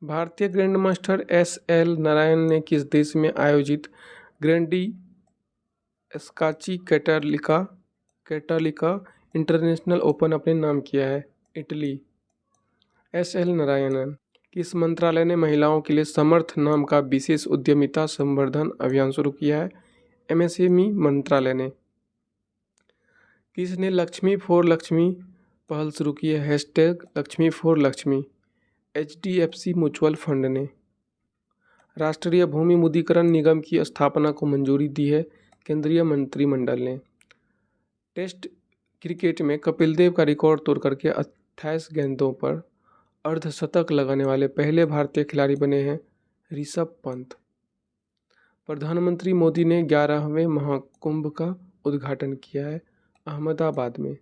भारतीय ग्रैंड मास्टर SL नारायण ने किस देश में आयोजित ग्रैंडी स्कॉची कैटालिका इंटरनेशनल ओपन अपने नाम किया है? इटली। SL नारायणन। किस मंत्रालय ने महिलाओं के लिए समर्थ नाम का विशेष उद्यमिता संवर्धन अभियान शुरू किया है? MSME मंत्रालय ने। किसने लक्ष्मी फॉर लक्ष्मी पहल शुरू की है? #Lakshmi for Lakshmi. HDFC mutual fund ने। राष्ट्रीय भूमि मुद्रीकरण निगम की स्थापना को मंजूरी दी है केंद्रीय मंत्रिमंडल ने। टेस्ट क्रिकेट में कपिल देव का रिकॉर्ड तोड़ करके 28 गेंदों पर अर्धशतक लगाने वाले पहले भारतीय खिलाड़ी बने हैं ऋषभ पंत। प्रधानमंत्री मोदी ने 11वें महाकुंभ का उद्घाटन किया है अहमदाबाद में।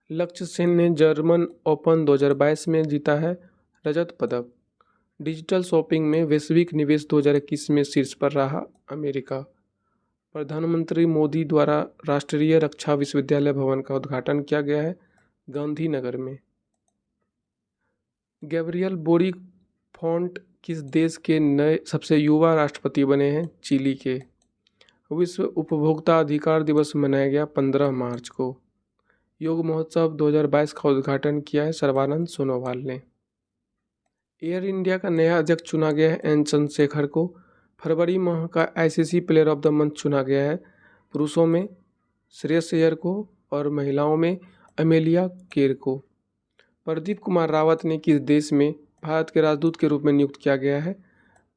लक्ष्य सेन ने जर्मन ओपन 2022 में जीता है रजत पदक। डिजिटल शॉपिंग में वैश्विक निवेश 2021 में शीर्ष पर रहा अमेरिका। प्रधानमंत्री मोदी द्वारा राष्ट्रीय रक्षा विश्वविद्यालय भवन का उद्घाटन किया गया है गांधीनगर में। गैब्रियल बोरिक फोंट किस देश के नए सबसे युवा राष्ट्रपति बने हैं? चिली के। विश्व उपभोक्ता अधिकार दिवस मनाया गया 15 मार्च को। योग महोत्सव 2022 का उद्घाटन किया है सर्बानंद सोनोवाल ने। एयर इंडिया का नया अध्यक्ष चुना गया है एन चंद्रशेखर को। फरवरी माह का ICC player of the month चुना गया है पुरुषों में श्रेयस अय्यर को और महिलाओं में अमेलिया केर को। प्रदीप कुमार रावत ने किस देश में भारत के राजदूत के रूप में नियुक्त किया गया है?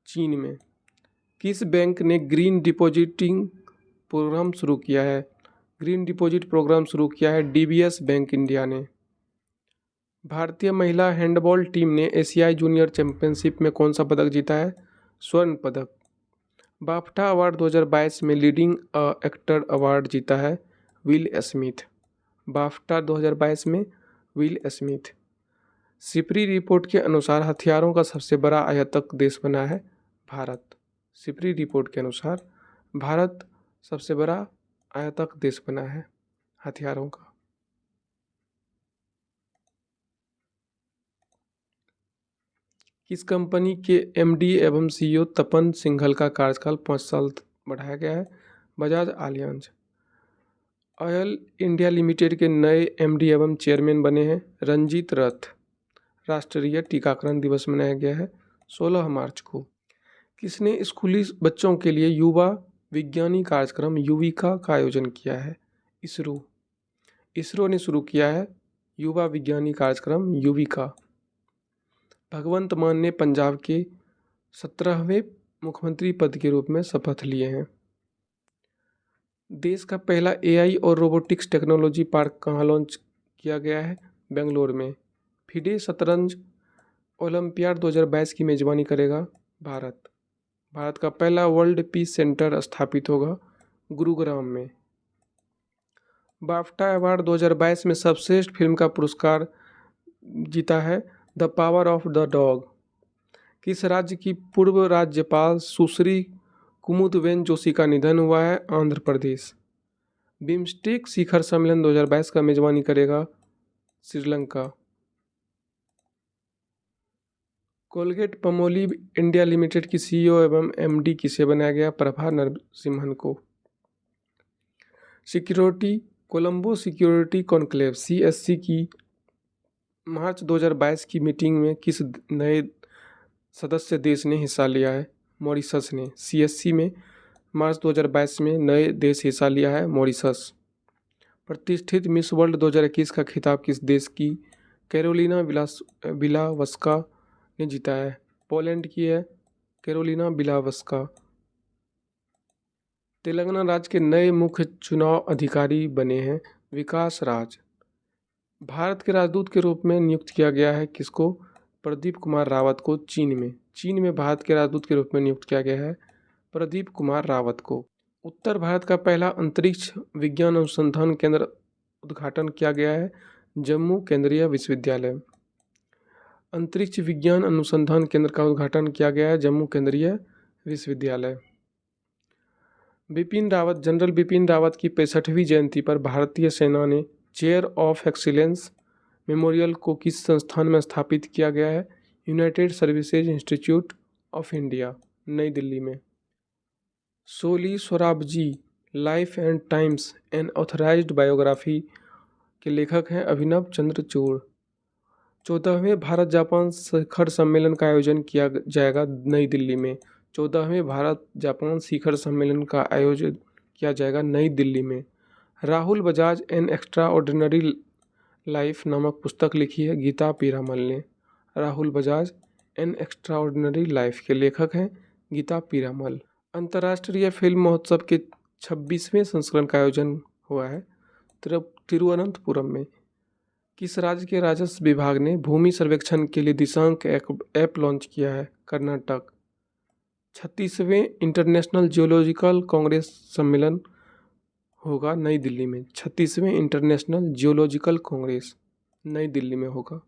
चीन में। किस बैंक ने ग्रीन डिपॉजिटिंग प्रोग्राम शुरू किया है? ग्रीन डिपॉजिट प्रोग्राम शुरू किया है DBS बैंक इंडिया ने। भारतीय महिला हैंडबॉल टीम ने एशियाई जूनियर चैंपियनशिप में कौन सा पदक जीता है? स्वर्ण पदक। बाफ्टा अवार्ड 2022 में लीडिंग एक्टर अवार्ड जीता है विल स्मिथ। बाफ्टा 2022 में विल स्मिथ। सिपरी रिपोर्ट के अनुसार हथियारों का सबसे बड़ा आयातक देश बना है भारत। सिपरी रिपोर्ट के अनुसार भारत सबसे बड़ा आयातक देश बना है हथियारों का। किस कंपनी के MD एवं CEO तपन सिंघल का कार्यकाल 5 साल बढ़ाया गया है? Bajaj Allianz. Oil India limited के नए MD एवं चेयरमैन बने हैं रंजीत रथ। राष्ट्रीय टीकाकरण दिवस मनाया गया है 16 मार्च को। किसने स्कूली बच्चों के लिए युवा विज्ञानी कार्यक्रम युविका का आयोजन किया है? इसरो ने शुरू किया है युवा विज्ञानी कार्यक्रम युविका। भगवंत मान ने पंजाब के 17वें मुख्यमंत्री पद के रूप में शपथ लिए हैं। देश का पहला AI और रोबोटिक्स टेक्नोलॉजी पार्क कहाँ लॉन्च किया गया है? बेंगलोर में। फिडे शतरंज ओलंपियाड 2022 की मेजबानी करेगा भारत। भारत का पहला वर्ल्ड पीस सेंटर स्थापित होगा गुरुग्राम में। बाफ्टा अवार्ड 2022 में सर्वश्रेष्ठ फिल्म का पुरस्कार जीता है the power of the dog. किस राज्य की पूर्व राज्यपाल सुश्री कुमुदवेन जोशी का निधन हुआ है? आंध्र प्रदेश। बिम्स्टेक शिखर सम्मेलन 2022 का मेजबानी करेगा श्रीलंका। कोलगेट पमोलिव इंडिया लिमिटेड की CEO एवं MD किसे बनाया गया? प्रभा नरसिम्हन को। Security Colombo security conclave CSC की मार्च 2022 की मीटिंग में किस नए सदस्य देश ने हिस्सा लिया है? मॉरिशस ने। CSC में मार्च 2022 में नए देश हिस्सा लिया है मॉरिशस। प्रतिष्ठित मिस वर्ल्ड 2021 का खिताब किस देश की कैरोलिना बिलावस्का ने जीता है। पोलैंड की है कैरोलिना बिलावस्का। तेलंगाना राज्य के नए मुख्य चुनाव अधिकारी बने हैं विकास राज। भारत के राजदूत के रूप में नियुक्त किया गया है किसको? प्रदीप कुमार रावत को चीन में भारत के राजदूत के रूप में नियुक्त किया गया है प्रदीप कुमार रावत को। उत्तर भारत का पहला अंतरिक्ष विज्ञान अनुसंधान केंद्र उद्घाटन किया गया है जम्मू केंद्रीय विश्वविद्यालय। अंतरिक्ष विज्ञान अनुसंधान केंद्र का उद्घाटन किया गया है जम्मू केंद्रीय विश्वविद्यालय। जनरल बिपिन रावत की 65वीं जयंती पर भारतीय सेना ने चेयर ऑफ एक्सीलेंस मेमोरियल को किस संस्थान में स्थापित किया गया है? United services institute of India, New Delhi में। Soli Sorabjee life and times an authorised biography के लेखक हैं अभिनव चंद्रचूड़। 14वें भारत जापान शिखर सम्मेलन का आयोजन किया जाएगा नई दिल्ली में। 14वें भारत जापान शिखर सम्मेलन का आयोजन किया जाएगा नई दिल्ली में। Rahul Bajaj an extra ordinary life नामक पुस्तक लिखी है गीता पीरामल ने। Rahul Bajaj an extra ordinary life के लेखक हैं गीता पीरामल। अंतर्राष्ट्रीय फिल्म महोत्सव के 26वें संस्करण का आयोजन हुआ है तिरुवनंतपुरम में। किस राज्य के राजस्व विभाग ने भूमि सर्वेक्षण के लिए दिशांक ऐप लॉन्च किया है? कर्नाटक। 36वें इंटरनेशनल जियोलॉजिकल कांग्रेस सम्मेलन होगा नई दिल्ली में। 36वें इंटरनेशनल जियोलॉजिकल कांग्रेस नई दिल्ली में होगा।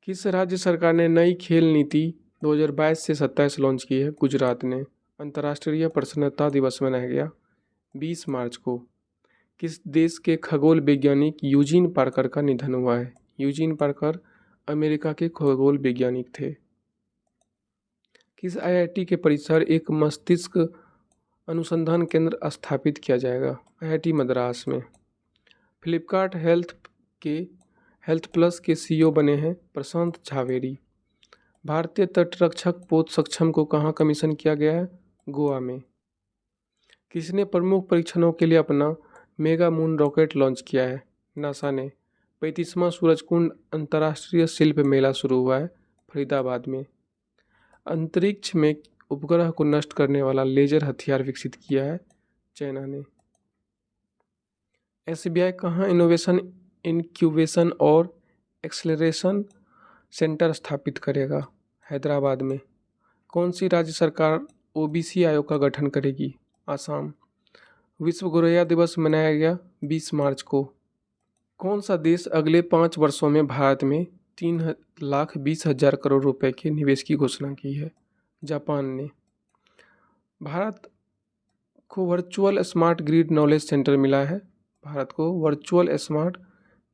किस राज्य सरकार ने नई खेल नीति 2022 से 27 लॉन्च की है? गुजरात ने। अंतर्राष्ट्रीय प्रसन्नता दिवस मनाया गया 20 मार्च को। किस देश के खगोल वैज्ञानिक यूजीन पार्कर का निधन हुआ है? यूजीन पार्कर अमेरिका के खगोल वैज्ञानिक थे। किस आईआईटी के परिसर एक मस्तिष्क अनुसंधान केंद्र स्थापित किया जाएगा? आईआईटी मद्रास में। फ्लिपकार्ट हेल्थ प्लस के सीईओ बने हैं प्रशांत झावेरी। भारतीय तटरक्षक पोत सक्षम को कहाँ कमीशन किया गया है? गोवा में। किसने प्रमुख परीक्षणों के लिए अपना मेगा मून रॉकेट लॉन्च किया है? नासा ने। 35वां सूरजकुंड अंतर्राष्ट्रीय शिल्प मेला शुरू हुआ है फरीदाबाद में। अंतरिक्ष में उपग्रह को नष्ट करने वाला लेजर हथियार विकसित किया है चाइना ने। एसबीआई कहाँ इनोवेशन इंक्यूबेशन और एक्सेलरेशन सेंटर स्थापित करेगा? हैदराबाद में। कौन सी राज्य सरकार ओबीसी आयोग का गठन करेगी? आसाम। विश्व गोरैया दिवस मनाया गया 20 मार्च को। कौन सा देश अगले 5 वर्षों में भारत में 3,20,000 करोड़ रुपए के निवेश की घोषणा की है? जापान ने। भारत को virtual smart grid knowledge centre मिला है। भारत को virtual smart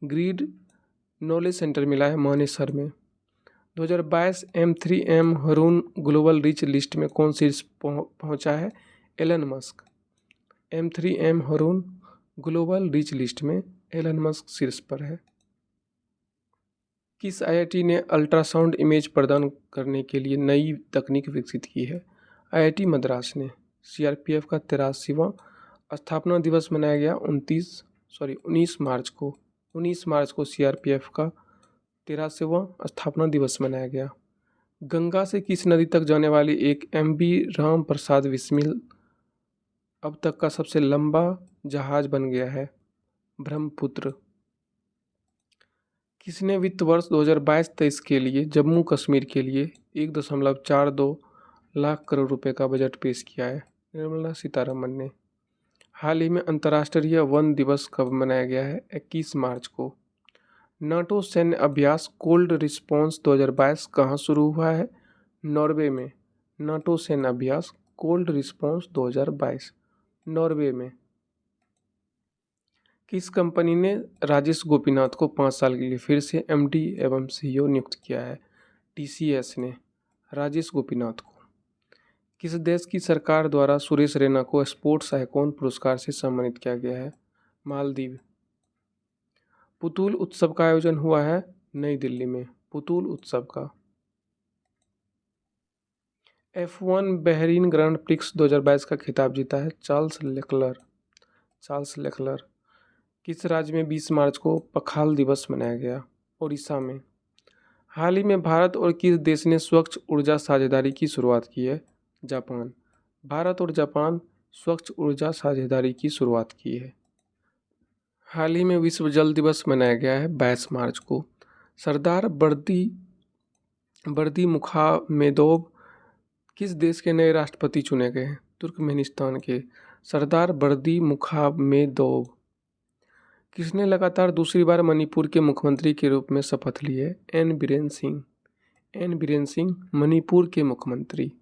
grid knowledge centre मिला है मानेसर में। 2022 M3M Hurun global rich list में कौन शीर्ष पहुंचा है? Elon Musk. M3M Hurun global rich list में एलन मस्क शीर्ष पर है। किस आईआईटी ने अल्ट्रासाउंड इमेज प्रदान करने के लिए नई तकनीक विकसित की है? आईआईटी मद्रास ने। सीआरपीएफ का 83वां स्थापना दिवस मनाया गया 19 मार्च को। 19 मार्च को सीआरपीएफ का 83वां स्थापना दिवस मनाया गया। गंगा से किस नदी तक जाने वाली एक MV राम प्रसाद बिस्मिल अब तक का सबसे लंबा जहाज बन गया है? ब्रह्मपुत्र। किसने वित्त वर्ष 2022-23 के लिए जम्मू कश्मीर के लिए 1.42 लाख करोड़ रुपए का बजट पेश किया है? निर्मला सीतारमण ने। हाल ही में अंतर्राष्ट्रीय वन दिवस कब मनाया गया है? 21 मार्च को। नाटो सैन्य अभ्यास कोल्ड रिस्पॉन्स 2022 कहाँ शुरू हुआ है? नॉर्वे में। नाटो सैन्य अभ्यास कोल्ड रिस्पॉन्स 2022 नॉर्वे में। किस कंपनी ने राजेश गोपीनाथ को 5 साल के लिए फिर से MD एवं CEO नियुक्त किया है? TCS ने राजेश गोपीनाथ को। किस देश की सरकार द्वारा सुरेश रैना को स्पोर्ट्स आइकॉन पुरस्कार से सम्मानित किया गया है? मालदीव। पुतुल उत्सव का आयोजन हुआ है नई दिल्ली में। पुतुल उत्सव का। F1 बहरीन ग्रांड प्रिक्स 2022 का खिताब जीता है चार्ल्स लेक्लर। किस राज्य में 20 मार्च को पखाल दिवस मनाया गया? उड़ीसा में। हाल ही में भारत और किस देश ने स्वच्छ ऊर्जा साझेदारी की शुरुआत की है? जापान। भारत और जापान स्वच्छ ऊर्जा साझेदारी की शुरुआत की है। हाल ही में विश्व जल दिवस मनाया गया है 22 मार्च को। सरदार बर्दी मुखामेदोव किस देश के नए राष्ट्रपति चुने गए हैं? तुर्कमेनिस्तान के। सरदार बर्दी मुखामेदोव। किसने लगातार दूसरी बार मणिपुर के मुख्यमंत्री के रूप में शपथ ली है? एन बीरेन सिंह मणिपुर के मुख्यमंत्री।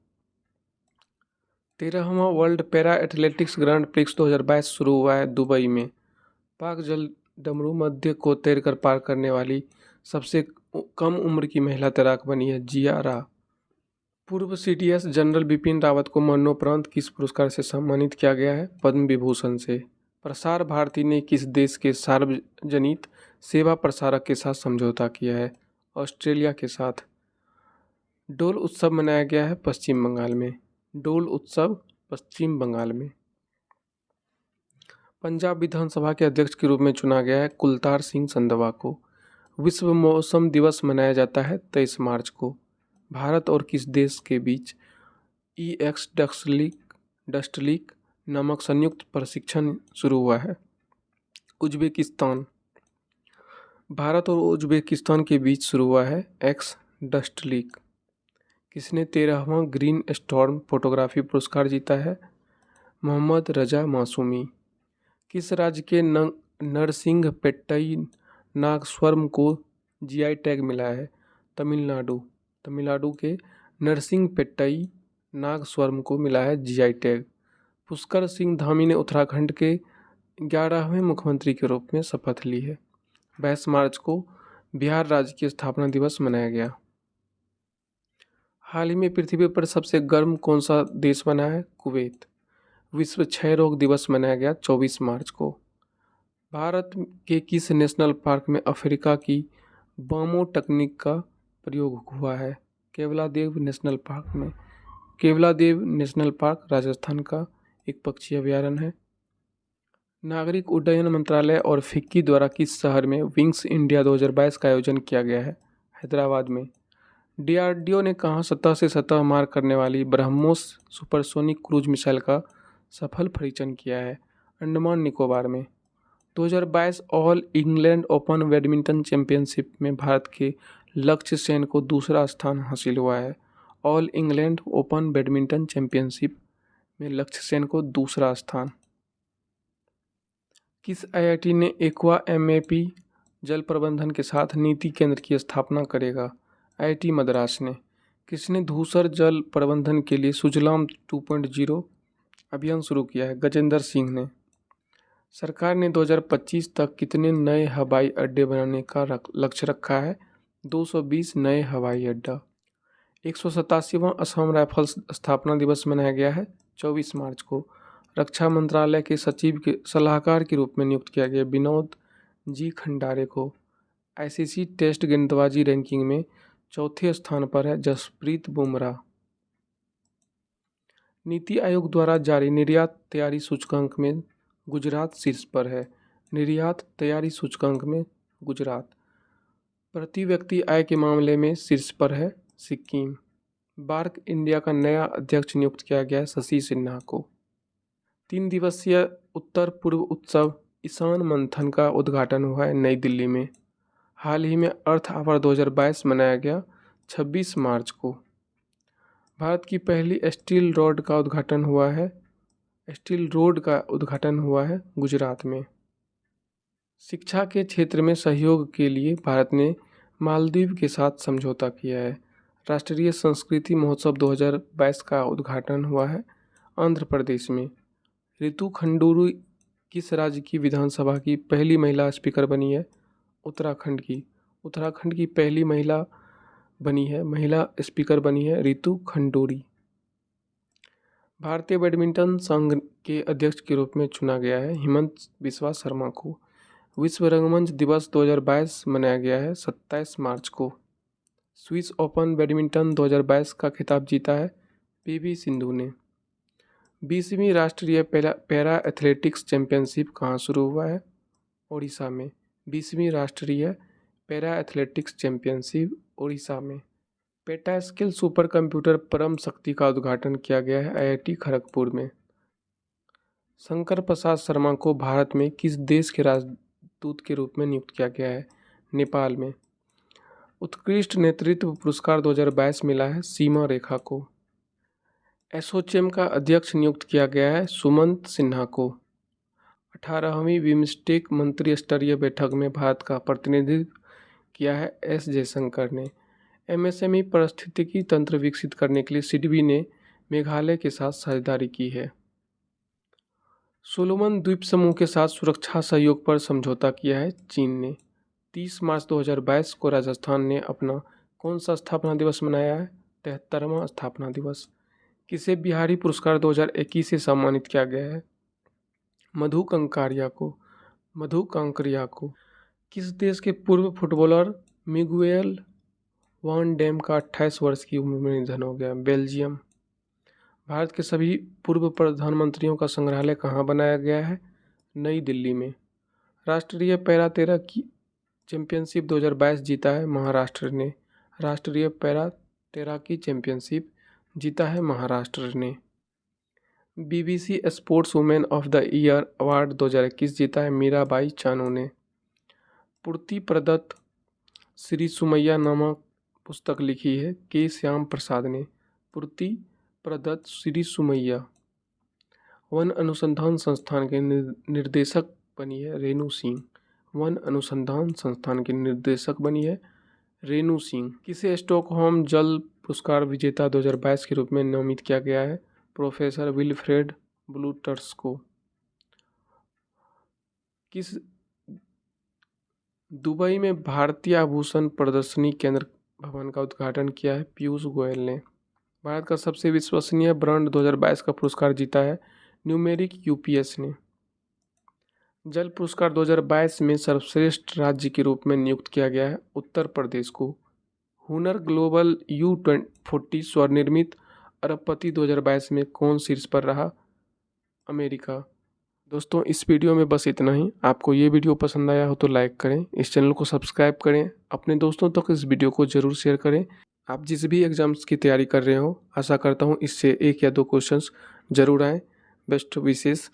13वां world para athletics grand prix 2022 शुरू हुआ है दुबई में। पाक जल डमरू मध्य को तैरकर पार करने वाली सबसे कम उम्र की महिला तैराक बनी है जिया रा। पूर्व सीडीएस जनरल बिपिन रावत को मरणोपरांत किस पुरस्कार से सम्मानित किया गया है? पद्म विभूषण से। प्रसार भारती ने किस देश के सार्वजनिक सेवा प्रसारक के साथ समझौता किया है? ऑस्ट्रेलिया के साथ। डोल उत्सव मनाया गया है पश्चिम बंगाल में। डोल उत्सव पश्चिम बंगाल में। पंजाब विधानसभा के अध्यक्ष के रूप में चुना गया है कुलतार सिंह संधवा को। विश्व मौसम दिवस मनाया जाता है 23 मार्च को। भारत और किस देश के बीच EX डस्टलिक नामक संयुक्त प्रशिक्षण शुरू हुआ है? उज्बेकिस्तान। भारत और उज्बेकिस्तान के बीच शुरू हुआ है एक्स डस्टलिक। किसने 13वां ग्रीन स्टॉर्म फोटोग्राफी पुरस्कार जीता है? मोहम्मद रजा मासूमी। किस राज्य के नरसिंहपेट्टई नागस्वरम को GI टैग मिला है? तमिलनाडु के नरसिंहपेट्टई नागस्वरम को मिला है GI टैग। पुष्कर सिंह धामी ने उत्तराखंड के 11वें मुख्यमंत्री के रूप में शपथ ली है। 22 मार्च को बिहार राज्य की स्थापना दिवस मनाया गया। हाल ही में पृथ्वी पर सबसे गर्म कौन सा देश बना है? कुवैत। विश्व क्षय रोग दिवस मनाया गया 24 मार्च को। भारत के किस नेशनल पार्क में अफ्रीका की बामो तकनीक का प्रयोग हुआ है? केवलादेव नेशनल पार्क में। केवलादेव नेशनल पार्क राजस्थान का एक पक्षी अभयारण्य है। नागरिक उड्डयन मंत्रालय और फिक्की द्वारा किस शहर में विंग्स इंडिया 2022 का आयोजन किया गया है? हैदराबाद में। DRDO ने कहाँ सतह से सतह मार करने वाली ब्रह्मोस सुपरसोनिक क्रूज मिसाइल का सफल परीक्षण किया है? अंडमान निकोबार में। 2022 all England open badminton championship में भारत के लक्ष्य सेन को दूसरा स्थान हासिल हुआ है। All England open badminton championship में लक्ष्य सेन को दूसरा स्थान। किस IIT ने एक्वा MAP जल प्रबंधन के साथ नीति केंद्र की स्थापना करेगा? IIT मद्रास ने। किसने धूसर जल प्रबंधन के लिए सुजलाम 2.0 अभियान शुरू किया है? गजेंद्र सिंह ने। सरकार ने 2025 तक कितने नए हवाई अड्डे बनाने का लक्ष्य रखा है? 220 नए हवाई अड्डा। 187वां असम राइफल्स स्थापना दिवस मनाया गया है 24 मार्च को। रक्षा मंत्रालय के सचिव के सलाहकार के रूप में नियुक्त किया गया विनोद जी खंडारे को। ICC टेस्ट गेंदबाजी रैंकिंग में चौथे स्थान पर है जसप्रीत बुमराह। नीति आयोग द्वारा जारी निर्यात तैयारी सूचकांक में गुजरात शीर्ष पर है। निर्यात तैयारी सूचकांक में गुजरात। प्रति व्यक्ति आय के मामले में शीर्ष पर है सिक्किम। बार्क इंडिया का नया अध्यक्ष नियुक्त किया गया है शशि सिन्हा को। 3 दिवसीय उत्तर पूर्व उत्सव ईशान मंथन का उद्घाटन हुआ है नई दिल्ली में। हाल ही में अर्थ आवर 2022 मनाया गया 26 मार्च को। भारत की पहली स्टील रोड का उद्घाटन हुआ है गुजरात में। शिक्षा के क्षेत्र में सहयोग के लिए भारत ने मालदीव के साथ समझौता किया है। राष्ट्रीय संस्कृति महोत्सव 2022 का उद्घाटन हुआ है आंध्र प्रदेश में। रितु खंडूरी किस राज्य की विधानसभा की पहली महिला स्पीकर बनी है? उत्तराखंड की पहली महिला स्पीकर बनी है रितु खंडूरी। भारतीय बैडमिंटन संघ के अध्यक्ष के रूप में चुना गया है हिमंत बिस्वा शर्मा को। विश्व रंगमंच दिवस 2022 मनाया गया है 27 मार्च को। स्विस ओपन बैडमिंटन 2022 का खिताब जीता है पीवी सिंधु ने। 20वीं राष्ट्रीय पैरा एथलेटिक्स चैंपियनशिप कहाँ शुरू हुआ है? ओडिशा में। 20वीं राष्ट्रीय पैरा एथलेटिक्स चैंपियनशिप ओडिशा में। पेटास्केल सुपर कंप्यूटर परम शक्ति का उद्घाटन किया गया है IIT खड़गपुर में। शंकर प्रसाद शर्मा को भारत में किस देश के राजदूत के रूप में नियुक्त किया गया है? नेपाल में। उत्कृष्ट नेतृत्व पुरस्कार 2022 मिला है सीमा रेखा को। एसोचैम का अध्यक्ष नियुक्त किया गया है सुमंत सिन्हा को। 18वीं बिम्स्टेक मंत्री स्तरीय बैठक में भारत का प्रतिनिधित्व किया है S जयशंकर ने। MSME पारिस्थितिकी तंत्र विकसित करने के लिए सिडबी ने मेघालय के साथ साझेदारी की है। सोलोमन द्वीप समूह के साथ सुरक्षा सहयोग पर समझौता किया है चीन ने। 30 मार्च 2022 को राजस्थान ने अपना कौन सा स्थापना दिवस मनाया है? 73वां स्थापना दिवस। किसे बिहारी पुरस्कार 2021 से सम्मानित किया गया है? मधु कांकरिया को। किस देश के पूर्व फुटबॉलर मिगुएल वान डैम का 28 वर्ष की उम्र में निधन हो गया? बेल्जियम। भारत के सभी पूर्व प्रधानमंत्रियों का संग्रहालय कहाँ बनाया गया है? नई दिल्ली में। राष्ट्रीय पैरा तैराकी चैंपियनशिप 2022 जीता है महाराष्ट्र ने। राष्ट्रीय पैरा तैराकी चैंपियनशिप जीता है महाराष्ट्र ने। BBC sports women of the year award 2021 जीता है मीराबाई चानू ने। पूर्ति प्रदत्त श्री सुमैया नामक पुस्तक लिखी है के श्याम प्रसाद ने। पूर्ति प्रदत्त श्री सुमैया। वन अनुसंधान संस्थान के निर्देशक बनी है रेणु सिंह। वन अनुसंधान संस्थान के निर्देशक बनी है रेणु सिंह। किसे स्टॉकहोम जल पुरस्कार विजेता 2022 के रूप में नामित किया गया है? प्रोफेसर विल्फ्रेड ब्लूटर्स को। किस दुबई में भारतीय आभूषण प्रदर्शनी केंद्र भवन का उद्घाटन किया है पीयूष गोयल ने। भारत का सबसे विश्वसनीय ब्रांड 2022 का पुरस्कार जीता है न्यूमेरिक UPS ने। जल पुरस्कार 2022 में सर्वश्रेष्ठ राज्य के रूप में नियुक्त किया गया है उत्तर प्रदेश को। हुनर ग्लोबल U40 स्वनिर्मित अरबपति 2022 में कौन शीर्ष पर रहा? अमेरिका। दोस्तों इस वीडियो में बस इतना ही। आपको ये वीडियो पसंद आया हो तो लाइक करें, इस चैनल को सब्सक्राइब करें, अपने दोस्तों तक इस वीडियो को ज़रूर शेयर करें। आप जिस भी एग्ज़ाम्स की तैयारी कर रहे हो आशा करता हूँ इससे 1 या 2 क्वेश्चंस ज़रूर आएँ। Best wishes.